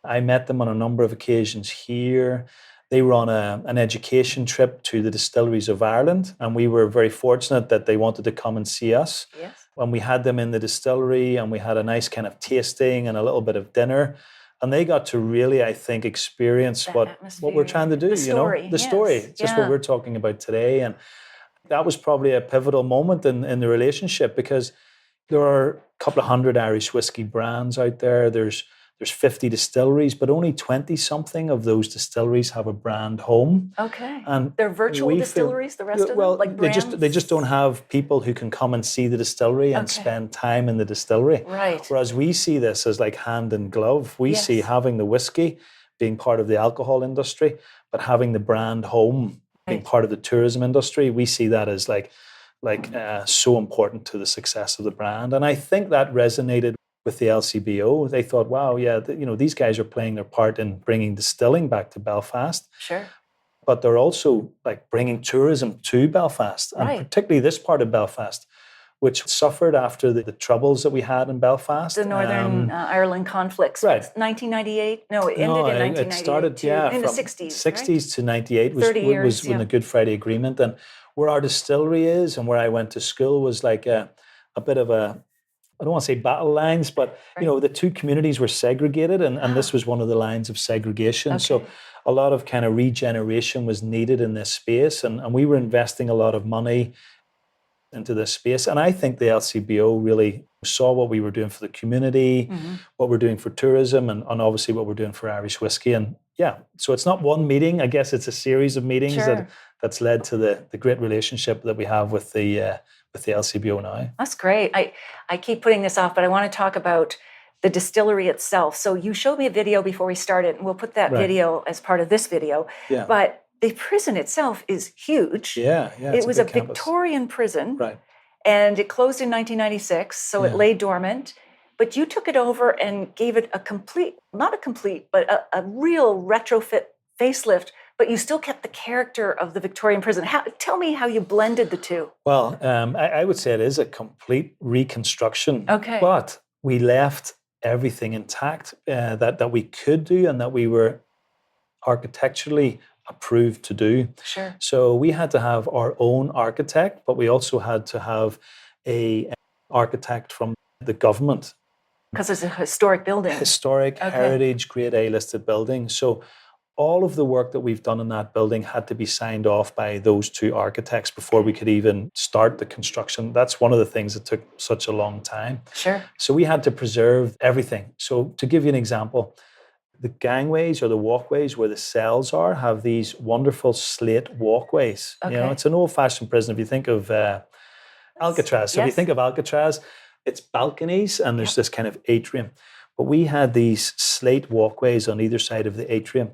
I met them on a number of occasions here. They were on an education trip to the distilleries of Ireland, and we were very fortunate that they wanted to come and see us. Yes. When we had them in the distillery, and we had a nice kind of tasting and a little bit of dinner, and they got to really, I think, experience what we're trying to do. The story, just what we're talking about today. And that was probably a pivotal moment in the relationship, because there are a couple of hundred Irish whiskey brands out there. There's 50 distilleries, but only 20-something of those distilleries have a brand home. Okay. And they're virtual distilleries, the rest of them? Like brands? They just don't have people who can come and see the distillery and spend time in the distillery. Right. Whereas we see this as like hand in glove. We see having the whiskey being part of the alcohol industry, but having the brand home being part of the tourism industry. We see that as so important to the success of the brand. And I think that resonated with the LCBO. They thought, wow, these guys are playing their part in bringing distilling back to Belfast. Sure. But they're also like bringing tourism to Belfast, and particularly this part of Belfast, which suffered after the troubles that we had in Belfast. The Northern Ireland conflicts. Right. 1998? No, it ended in 1998. It started, in the from 60s. 60s to 98 was when the Good Friday Agreement. And where our distillery is and where I went to school was like a bit of a, I don't want to say battle lines, but the two communities were segregated, and this was one of the lines of segregation. Okay. So a lot of kind of regeneration was needed in this space, and we were investing a lot of money into this space. And I think the LCBO really saw what we were doing for the community, what we're doing for tourism, and obviously what we're doing for Irish whiskey. And so it's not one meeting. I guess it's a series of meetings that's led to the great relationship that we have with the LCBO now. That's great. I keep putting this off, but I want to talk about the distillery itself. So you showed me a video before we started, and we'll put that video as part of this video. Yeah. But the prison itself is huge. Yeah. It was a Victorian prison. Right. And it closed in 1996, so it lay dormant. But you took it over and gave it not a complete, but a real retrofit facelift, but you still kept the character of the Victorian prison. Tell me how you blended the two. Well, I would say it is a complete reconstruction. Okay. But we left everything intact that we could do and that we were architecturally approved to do. Sure. So we had to have our own architect, but we also had to have a architect from the government. Because it's a historic building. Historic, Okay. heritage, grade A listed building. So all of the work that we've done in that building had to be signed off by those two architects before we could even start the construction. That's one of the things that took such a long time. Sure. So we had to preserve everything. So to give you an example, the gangways or the walkways where the cells are have these wonderful slate walkways. Okay. You know, it's an old-fashioned prison. If you think of Alcatraz, so if you Yes. think of Alcatraz, it's balconies and there's this kind of atrium. But we had these slate walkways on either side of the atrium,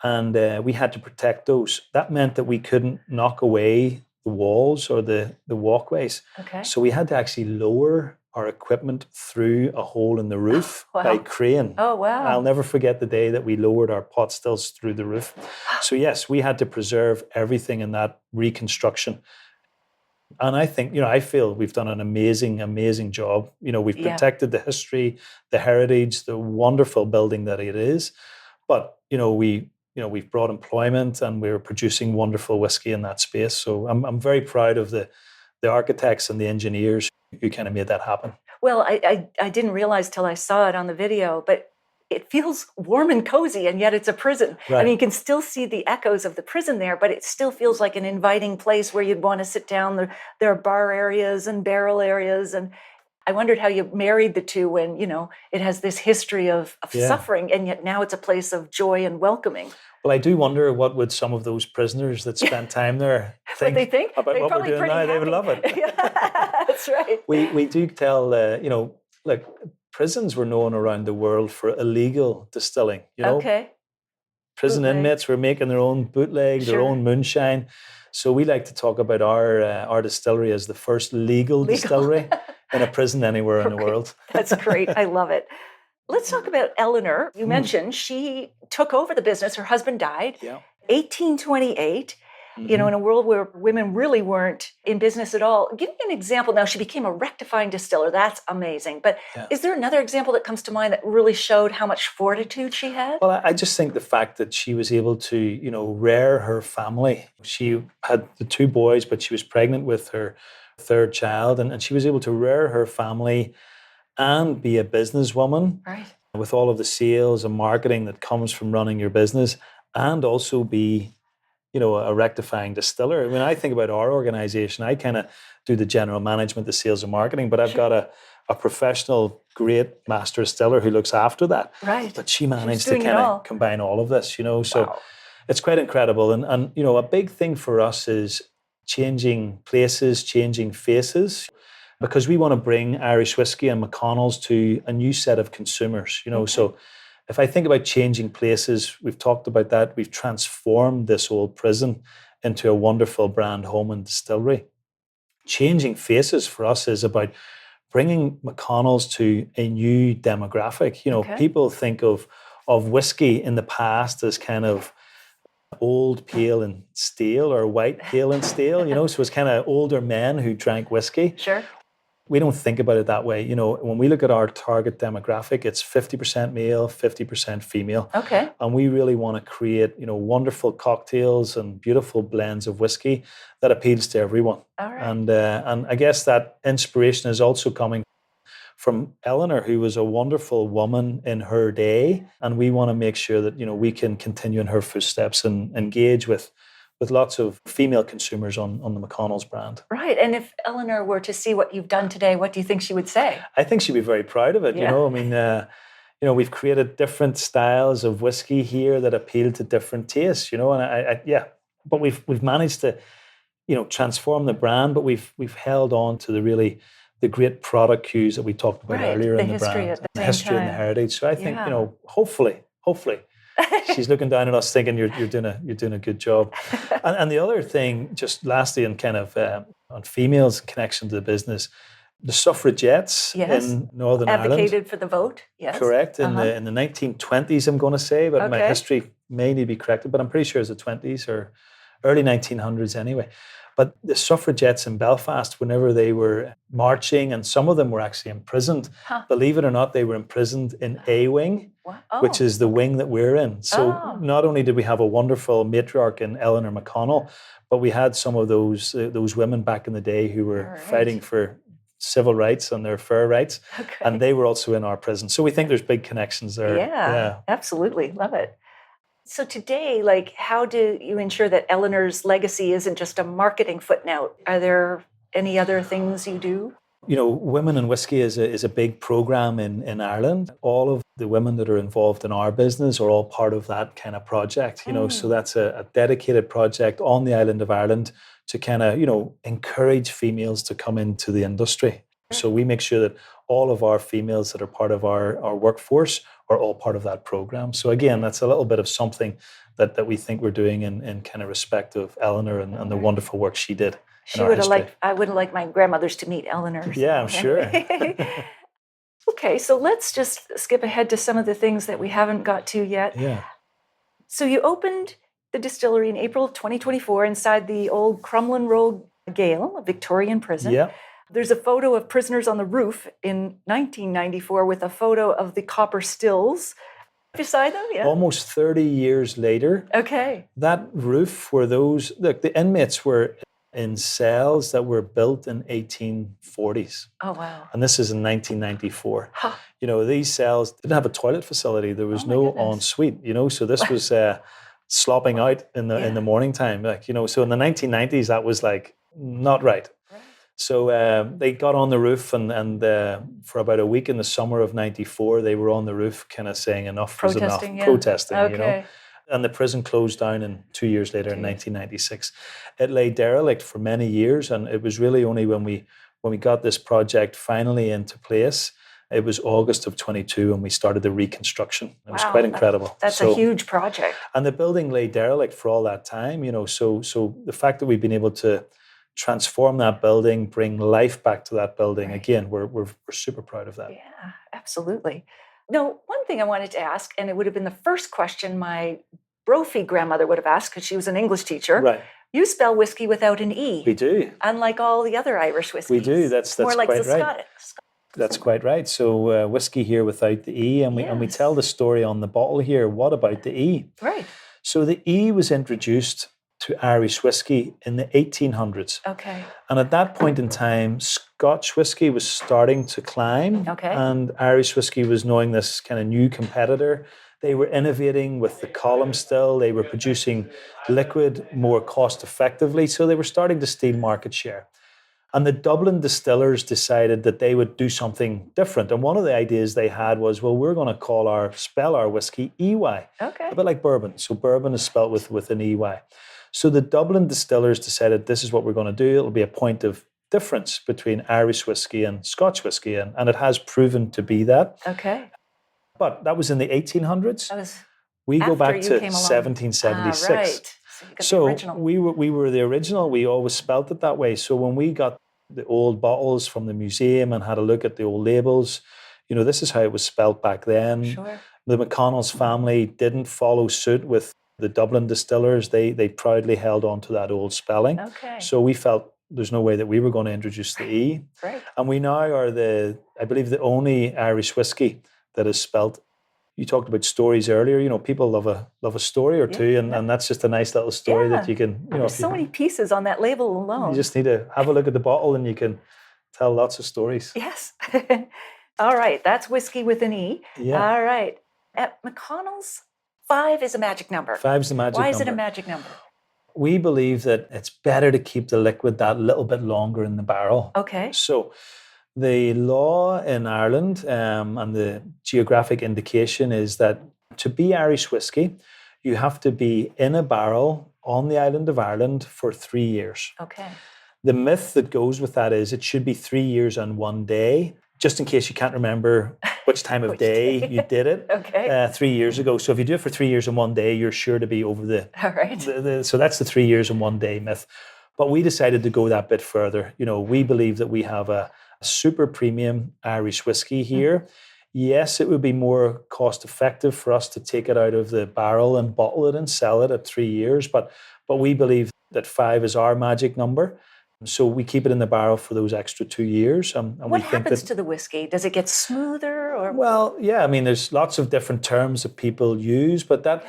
and we had to protect those. That meant that we couldn't knock away the walls or the walkways. Okay. So we had to actually lower our equipment through a hole in the roof Wow. by crane. Oh, wow. I'll never forget the day that we lowered our pot stills through the roof. So yes, we had to preserve everything in that reconstruction. And I think, I feel we've done an amazing, amazing job. We've Yeah. protected the history, the heritage, the wonderful building that it is. But, we've brought employment and we're producing wonderful whiskey in that space. So I'm very proud of the architects and the engineers who kind of made that happen. Well, I didn't realize till I saw it on the video, but it feels warm and cozy, and yet it's a prison. I Right. mean, you can still see the echoes of the prison there, but it still feels like an inviting place where you'd want to sit down. There are bar areas and barrel areas, and I wondered how you married the two when, it has this history of Yeah. suffering, and yet now it's a place of joy and welcoming. Well, I do wonder what would some of those prisoners that spent time there What they think? about They're what we're probably doing pretty now. They would happy. love it. Yeah, that's right. We do tell, like prisons were known around the world for illegal distilling. Okay. Prison Bootleg. inmates were making their own bootleg, Sure. their own moonshine. So we like to talk about our distillery as the first legal distillery in a prison anywhere in the world. That's great. I love it. Let's talk about Eleanor. You mentioned she took over the business. Her husband died. Yeah. 1828. Mm-hmm. In a world where women really weren't in business at all. Give me an example. Now, she became a rectifying distiller. That's amazing. But Yeah. is there another example that comes to mind that really showed how much fortitude she had? Well, I just think the fact that she was able to, rear her family. She had the two boys, but she was pregnant with her third child, and she was able to rear her family and be a businesswoman Right. with all of the sales and marketing that comes from running your business, and also be a rectifying distiller. I mean, I think about our organization, I kind of do the general management, the sales and marketing, but I've got a professional, great master distiller who looks after that. Right. But she managed to doing it kind all. of combine all of this, so Wow. it's quite incredible. And a big thing for us is changing places, changing faces, because we want to bring Irish whiskey and McConnell's to a new set of consumers, so if I think about changing places, we've talked about that. We've transformed this old prison into a wonderful brand home and distillery. Changing faces for us is about bringing McConnell's to a new demographic. Okay. People think of whiskey in the past as kind of old, pale and stale, or white, pale and stale, so it's kind of older men who drank whiskey. Sure. We don't think about it that way. When we look at our target demographic, it's 50% male, 50% female. Okay. And we really want to create, wonderful cocktails and beautiful blends of whiskey that appeals to everyone. All right. And I guess that inspiration is also coming from Eleanor, who was a wonderful woman in her day. And we want to make sure that, we can continue in her footsteps and engage with lots of female consumers on the McConnell's brand. Right. And if Eleanor were to see what you've done today, what do you think she would say? I think she'd be very proud of it. Yeah. I mean, we've created different styles of whiskey here that appeal to different tastes. But we've managed to, transform the brand, but we've held on to the great product cues that we talked about Right, earlier the in the history brand, at the the same history and the time. heritage. So I think, Yeah. hopefully. She's looking down at us thinking you're doing a good job. And the other thing, just lastly, and kind of on females' connection to the business, the suffragettes Yes. in Northern Ireland. Advocated for the vote. Yes. Correct. In Uh-huh. the 1920s, I'm going to say, but my Okay. history may need to be corrected, but I'm pretty sure it's the 20s or early 1900s anyway. But the suffragettes in Belfast, whenever they were marching, and some of them were actually imprisoned, believe it or not, they were imprisoned in A Wing, which is the wing that we're in. So not only did we have a wonderful matriarch in Eleanor McConnell, but we had some of those women back in the day who were fighting for civil rights and their fair rights, and they were also in our prison. So we think there's big connections there. Yeah, absolutely. Love it. So today, like, how do you ensure that Eleanor's legacy isn't just a marketing footnote? Are there any other things you do? You know, Women in Whisky is a big program in Ireland. All of the women that are involved in our business are all part of that kind of project, you know, so that's a dedicated project on the island of Ireland to kind of, you know, encourage females to come into the industry. So we make sure that all of our females that are part of our workforce are all part of that program. So again, that's a little bit of something that we think we're doing in kind of respect of Eleanor and the wonderful work she did. I would have liked my grandmothers to meet Eleanor. Yeah, I'm sure. Okay, so let's just skip ahead to some of the things that we haven't got to yet. Yeah. So you opened the distillery in April 2024 inside the old Crumlin Road Gaol, a Victorian prison. Yeah. There's a photo of prisoners on the roof in 1994 with a photo of the copper stills beside them. Yeah. Almost 30 years later. Okay. That roof where the inmates were in cells that were built in 1840s. Oh, wow. And this is in 1994. Huh. You know, these cells didn't have a toilet facility. There was no ensuite, you know, so this was slopping out in the morning time. Like, you know, so in the 1990s, that was like not right. So they got on the roof and for about a week in the summer of 94, they were on the roof kind of saying enough was enough, protesting, you know. And the prison closed down in 2 years later in 1996. It lay derelict for many years, and it was really only when we got this project finally into place, it was August of 22 when we started the reconstruction. It was quite incredible. That's a huge project. And the building lay derelict for all that time, you know, so the fact that we've been able to transform that building, bring life back to that building, again, we're super proud of that. Yeah, absolutely. No, one thing I wanted to ask, and it would have been the first question my Brophy grandmother would have asked because she was an English teacher. Right. You spell whiskey without an E. We do. Unlike all the other Irish whiskeys. We do. That's more like quite the right. Scottish. That's quite right. So whiskey here without the E, and we tell the story on the bottle here. What about the E? Right. So the E was introduced to Irish whiskey in the 1800s. Okay. And at that point in time, Scotch whiskey was starting to climb. Okay. And Irish whiskey was knowing this kind of new competitor. They were innovating with the column still. They were producing liquid more cost effectively. So they were starting to steal market share. And the Dublin distillers decided that they would do something different. And one of the ideas they had was, well, we're going to spell our whiskey EY. Okay. A bit like bourbon. So bourbon is spelled with an EY. So the Dublin distillers decided this is what we're going to do. It'll be a point of difference between Irish whiskey and Scotch whiskey. And it has proven to be that. Okay. But that was in the 1800s. We go back to 1776. Right. So we were the original. We always spelt it that way. So when we got the old bottles from the museum and had a look at the old labels, you know, this is how it was spelt back then. Sure. The McConnell's family didn't follow suit with the Dublin distillers. They proudly held on to that old spelling. Okay. So we felt there's no way that we were going to introduce the E. Right. And we now are I believe, the only Irish whiskey that is spelt. You talked about stories earlier. You know, people love a story or two, and that's just a nice little story that you can. You know, there's so many pieces on that label alone. You just need to have a look at the bottle, and you can tell lots of stories. Yes. All right, that's whiskey with an E. Yeah. All right. At McConnell's, 5 is a magic number. 5 is the magic number. Why is it a magic number? We believe that it's better to keep the liquid that little bit longer in the barrel. Okay. So the law in Ireland and the geographic indication is that to be Irish whiskey, you have to be in a barrel on the island of Ireland for 3 years. Okay. The myth that goes with that is it should be 3 years and 1 day, just in case you can't remember which time of day you did it 3 years ago. So if you do it for 3 years and 1 day, you're sure to be over the... All right. So that's the 3 years and 1 day myth. But we decided to go that bit further. You know, we believe that we have a super premium Irish whiskey here. Mm-hmm. Yes, it would be more cost effective for us to take it out of the barrel and bottle it and sell it at 3 years. But we believe that 5 is our magic number. So we keep it in the barrel for those extra 2 years. And What we think happens that, to the whiskey? Does it get smoother or? well, yeah, I mean, there's lots of different terms that people use, but that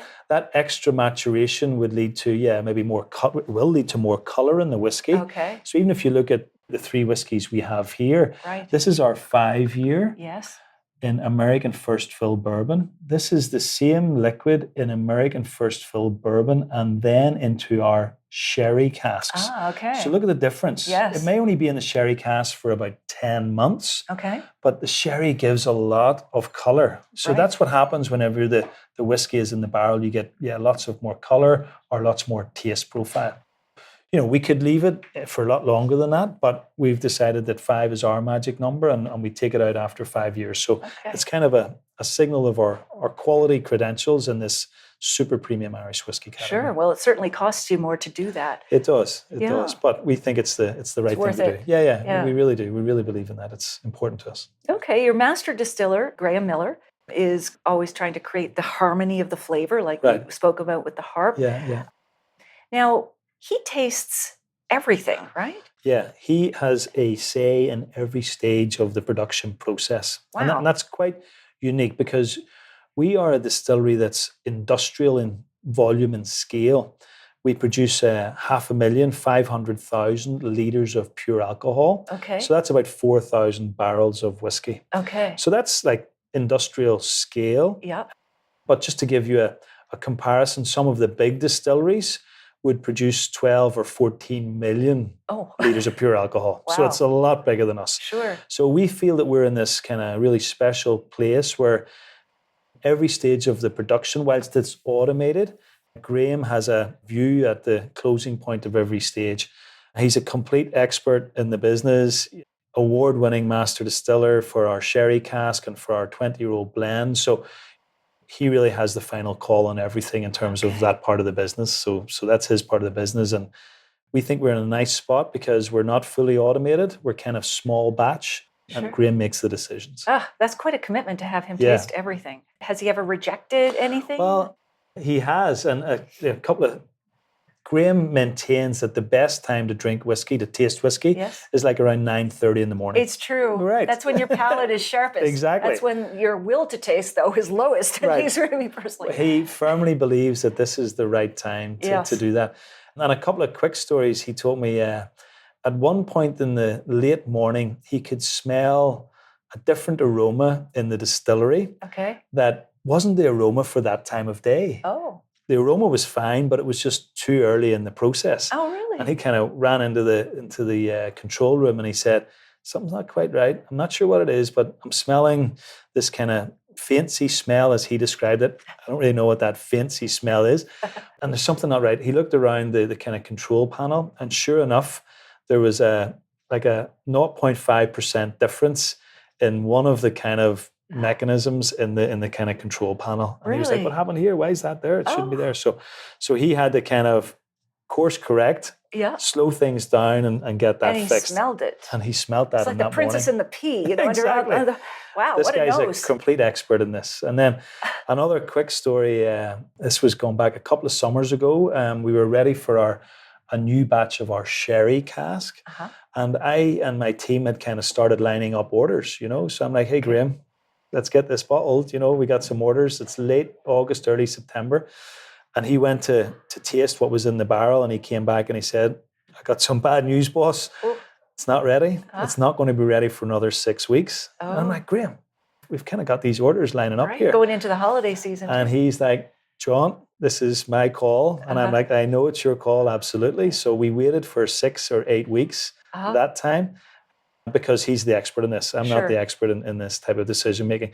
extra maturation would lead to, maybe will lead to more color in the whiskey. Okay. So even if you look at the 3 whiskeys we have here, Right. this is our 5-year. Yes. In American First Fill bourbon. This is the same liquid in American First Fill bourbon and then into our sherry casks. Ah, okay. So look at the difference. Yes. It may only be in the sherry cask for about 10 months, Okay. but the sherry gives a lot of color. So Right. that's what happens whenever the whiskey is in the barrel. You get lots of more color or lots more taste profile. We could leave it for a lot longer than that, but we've decided that 5 is our magic number and we take it out after 5 years. So it's kind of a signal of our quality credentials in this super premium Irish whiskey category. Sure. Well, it certainly costs you more to do that. It does. It does. But we think it's the right thing to do. Yeah. We really do. We really believe in that. It's important to us. Okay. Your master distiller, Graham Miller, is always trying to create the harmony of the flavor, like we spoke about with the harp. Yeah. Now, he tastes everything, right? Yeah, he has a say in every stage of the production process. Wow. And that's quite unique because we are a distillery that's industrial in volume and scale. We produce 500,000 litres of pure alcohol. Okay. So that's about 4,000 barrels of whiskey. Okay. So that's like industrial scale. Yeah. But just to give you a comparison, some of the big distilleries would produce 12 or 14 million litres of pure alcohol. Wow. So it's a lot bigger than us. Sure. So we feel that we're in this kind of really special place where every stage of the production, whilst it's automated, Graham has a view at the closing point of every stage. He's a complete expert in the business, award-winning master distiller for our sherry cask and for our 20-year-old blend. So he really has the final call on everything in terms of that part of the business. So that's his part of the business. And we think we're in a nice spot because we're not fully automated. We're kind of small batch. Sure. And Graham makes the decisions. That's quite a commitment to have him taste everything. Has he ever rejected anything? Well, he has. And a couple of... Graham maintains that the best time to drink whiskey, to taste whiskey, is like around 9:30 in the morning. It's true. Right. That's when your palate is sharpest. Exactly. That's when your will to taste, though, is lowest. Right. He's really personally. He firmly believes that this is the right time to do that. And a couple of quick stories he told me. At one point in the late morning, he could smell a different aroma in the distillery. Okay. That wasn't the aroma for that time of day. Oh. The aroma was fine, but it was just too early in the process. Oh, really? And he kind of ran into the control room and he said, something's not quite right. I'm not sure what it is, but I'm smelling this kind of fancy smell as he described it. I don't really know what that fancy smell is. And there's something not right. He looked around the kind of control panel and sure enough, there was a 0.5% difference in one of the kind of mechanisms in the kind of control panel. And he was like, what happened here? Why is that there? It shouldn't be there. So he had to kind of course correct, slow things down and get that fixed. And he smelled it. And he smelled that. It's like the princess and the pea. Exactly. Wow, this what a guy's nose. a complete expert in this. And then another quick story. This was going back a couple of summers ago. We were ready for a new batch of our sherry cask. And I and my team had kind of started lining up orders, So I'm like, hey, Graham, let's get this bottled. We got some orders. It's late August, early September. And he went to taste what was in the barrel and he came back and he said, I got some bad news, boss. Oh. It's not ready. It's not going to be ready for another 6 weeks. Oh. And I'm like, Graham, we've kind of got these orders lining up here. Going into the holiday season. And he's like, John, this is my call. And I'm like, I know it's your call, absolutely. So we waited for 6 or 8 weeks that time because he's the expert in this. I'm not the expert in this type of decision making.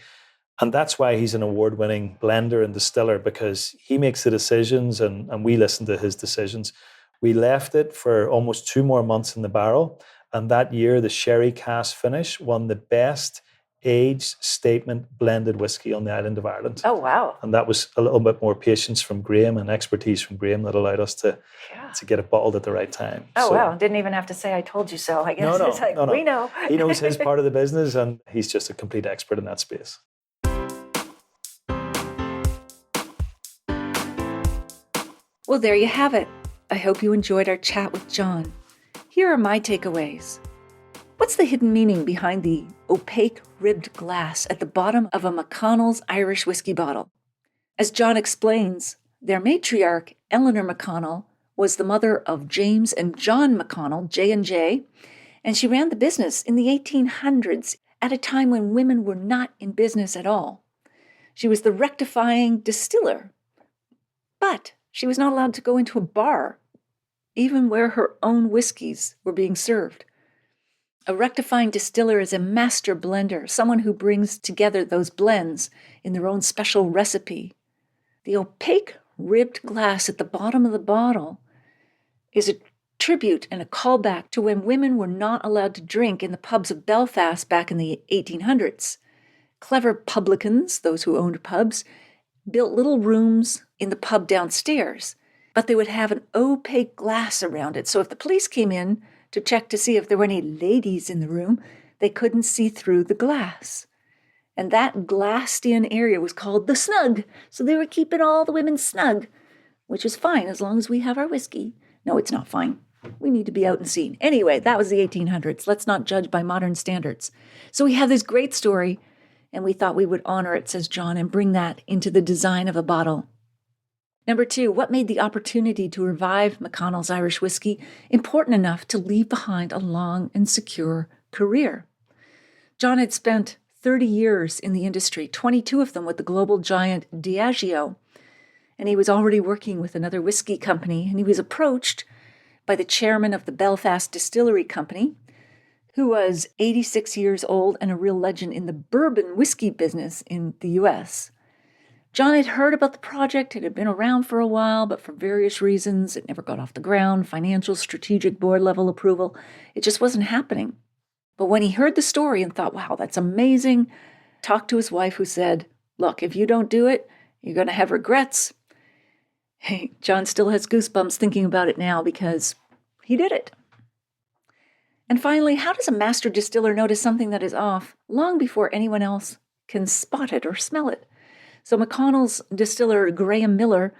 And that's why he's an award-winning blender and distiller, because he makes the decisions and we listen to his decisions. We left it for almost 2 more months in the barrel. And that year, the sherry cask finish won the best age statement blended whiskey on the island of Ireland. Oh, wow. And that was a little bit more patience from Graham and expertise from Graham that allowed us to get it bottled at the right time. Oh, wow. Didn't even have to say, I told you so. I guess it's like, we know. He knows his part of the business and he's just a complete expert in that space. Well, there you have it. I hope you enjoyed our chat with John. Here are my takeaways. What's the hidden meaning behind the opaque ribbed glass at the bottom of a McConnell's Irish whiskey bottle? As John explains, their matriarch, Eleanor McConnell, was the mother of James and John McConnell, J&J, and she ran the business in the 1800s at a time when women were not in business at all. She was the rectifying distiller, but she was not allowed to go into a bar, even where her own whiskeys were being served. A rectifying distiller is a master blender, someone who brings together those blends in their own special recipe. The opaque ribbed glass at the bottom of the bottle is a tribute and a callback to when women were not allowed to drink in the pubs of Belfast back in the 1800s. Clever publicans, those who owned pubs, built little rooms in the pub downstairs, but they would have an opaque glass around it. So if the police came in to check to see if there were any ladies in the room, they couldn't see through the glass. And that glassed-in area was called the snug. So they were keeping all the women snug, which is fine as long as we have our whiskey. No, it's not fine. We need to be out and seen. Anyway, that was the 1800s. Let's not judge by modern standards. So we have this great story, and we thought we would honor it, says John, and bring that into the design of a bottle. Number 2, what made the opportunity to revive McConnell's Irish whiskey important enough to leave behind a long and secure career? John had spent 30 years in the industry, 22 of them with the global giant Diageo, and he was already working with another whiskey company, and he was approached by the chairman of the Belfast Distillery Company, who was 86 years old and a real legend in the bourbon whiskey business in the U.S. John had heard about the project. It had been around for a while, but for various reasons, it never got off the ground. Financial, strategic, board-level approval. It just wasn't happening. But when he heard the story and thought, wow, that's amazing, talked to his wife who said, look, if you don't do it, you're going to have regrets. Hey, John still has goosebumps thinking about it now because he did it. And finally, how does a master distiller notice something that is off long before anyone else can spot it or smell it? So McConnell's distiller Graham Miller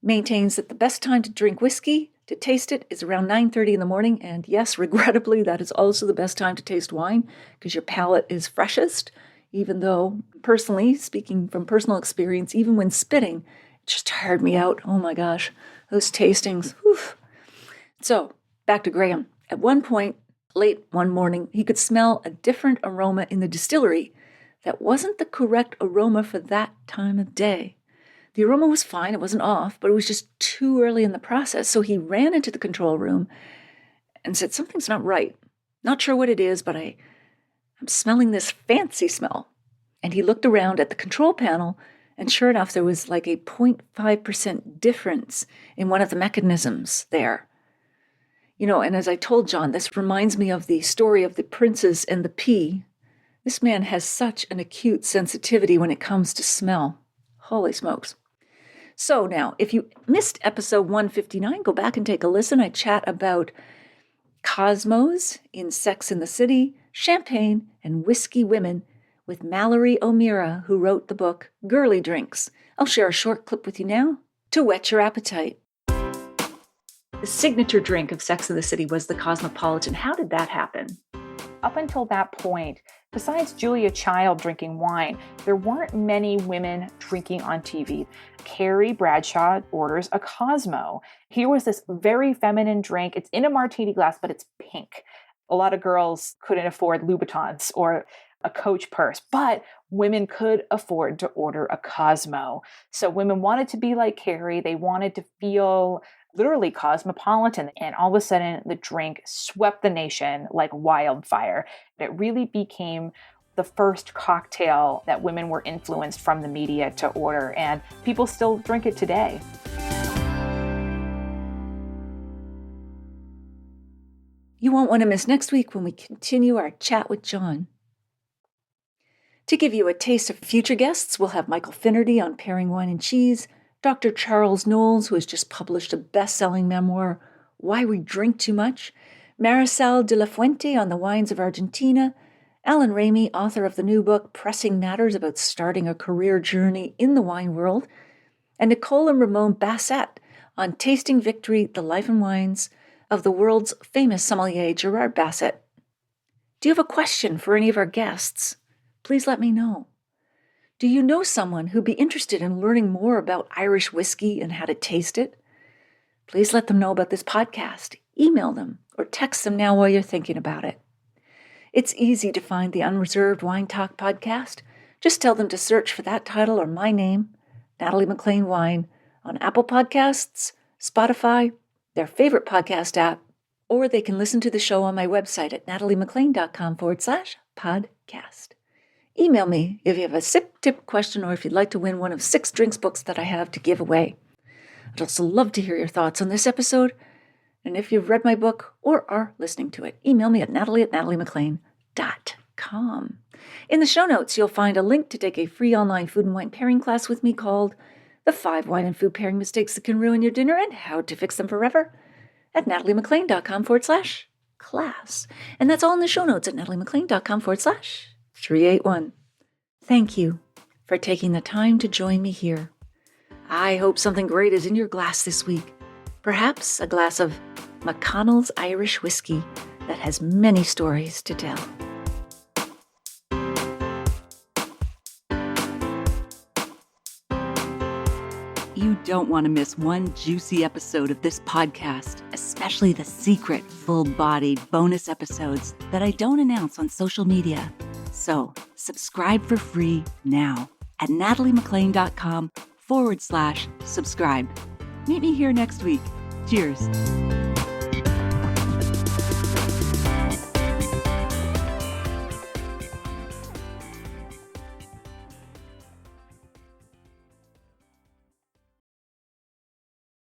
maintains that the best time to drink whiskey, to taste it, is around 9:30 in the morning. And yes, regrettably, that is also the best time to taste wine because your palate is freshest, even though, personally, speaking from personal experience, even when spitting, it just tired me out. Oh my gosh, those tastings. Whew. So back to Graham. At one point, late one morning, he could smell a different aroma in the distillery that wasn't the correct aroma for that time of day. The aroma was fine, it wasn't off, but it was just too early in the process. So he ran into the control room and said, something's not right. Not sure what it is, but I'm smelling this fancy smell. And he looked around at the control panel, and sure enough, there was like a 0.5% difference in one of the mechanisms there. And as I told John, this reminds me of the story of the princess and the pea. This man has such an acute sensitivity when it comes to smell. Holy smokes. So now, if you missed episode 159, go back and take a listen. I chat about Cosmos in Sex and the City, champagne, and whiskey women with Mallory O'Meara, who wrote the book Girly Drinks. I'll share a short clip with you now to whet your appetite. The signature drink of Sex and the City was the Cosmopolitan. How did that happen? Up until that point, besides Julia Child drinking wine, there weren't many women drinking on TV. Carrie Bradshaw orders a Cosmo. Here was this very feminine drink. It's in a martini glass, but it's pink. A lot of girls couldn't afford Louboutins or a Coach purse, but women could afford to order a Cosmo. So women wanted to be like Carrie. They wanted to feel literally cosmopolitan. And all of a sudden, the drink swept the nation like wildfire. It really became the first cocktail that women were influenced from the media to order, and people still drink it today. You won't want to miss next week when we continue our chat with John. To give you a taste of future guests, we'll have Michael Finnerty on pairing wine and cheese, Dr. Charles Knowles, who has just published a best-selling memoir, Why We Drink Too Much, Marisol de la Fuente on the wines of Argentina, Alan Ramey, author of the new book, Pressing Matters about starting a career journey in the wine world, and Nicole and Ramon Bassett on Tasting Victory, the Life and Wines of the world's famous sommelier Gerard Bassett. Do you have a question for any of our guests? Please let me know. Do you know someone who'd be interested in learning more about Irish whiskey and how to taste it? Please let them know about this podcast. Email them or text them now while you're thinking about it. It's easy to find the Unreserved Wine Talk podcast. Just tell them to search for that title or my name, Natalie McLean Wine, on Apple Podcasts, Spotify, their favorite podcast app, or they can listen to the show on my website at nataliemclean.com/podcast. Email me if you have a sip tip question or if you'd like to win one of 6 drinks books that I have to give away. I'd also love to hear your thoughts on this episode. And if you've read my book or are listening to it, email me at natalie@nataliemclean.com. In the show notes, you'll find a link to take a free online food and wine pairing class with me called The 5 Wine and Food Pairing Mistakes That Can Ruin Your Dinner and How to Fix Them Forever at nataliemclean.com/class. And that's all in the show notes at nataliemclean.com/381. Thank you for taking the time to join me here. I hope something great is in your glass this week. Perhaps a glass of McConnell's Irish whiskey that has many stories to tell. You don't want to miss one juicy episode of this podcast, especially the secret, full-bodied bonus episodes that I don't announce on social media. So subscribe for free now at nataliemclean.com/subscribe. Meet me here next week. Cheers.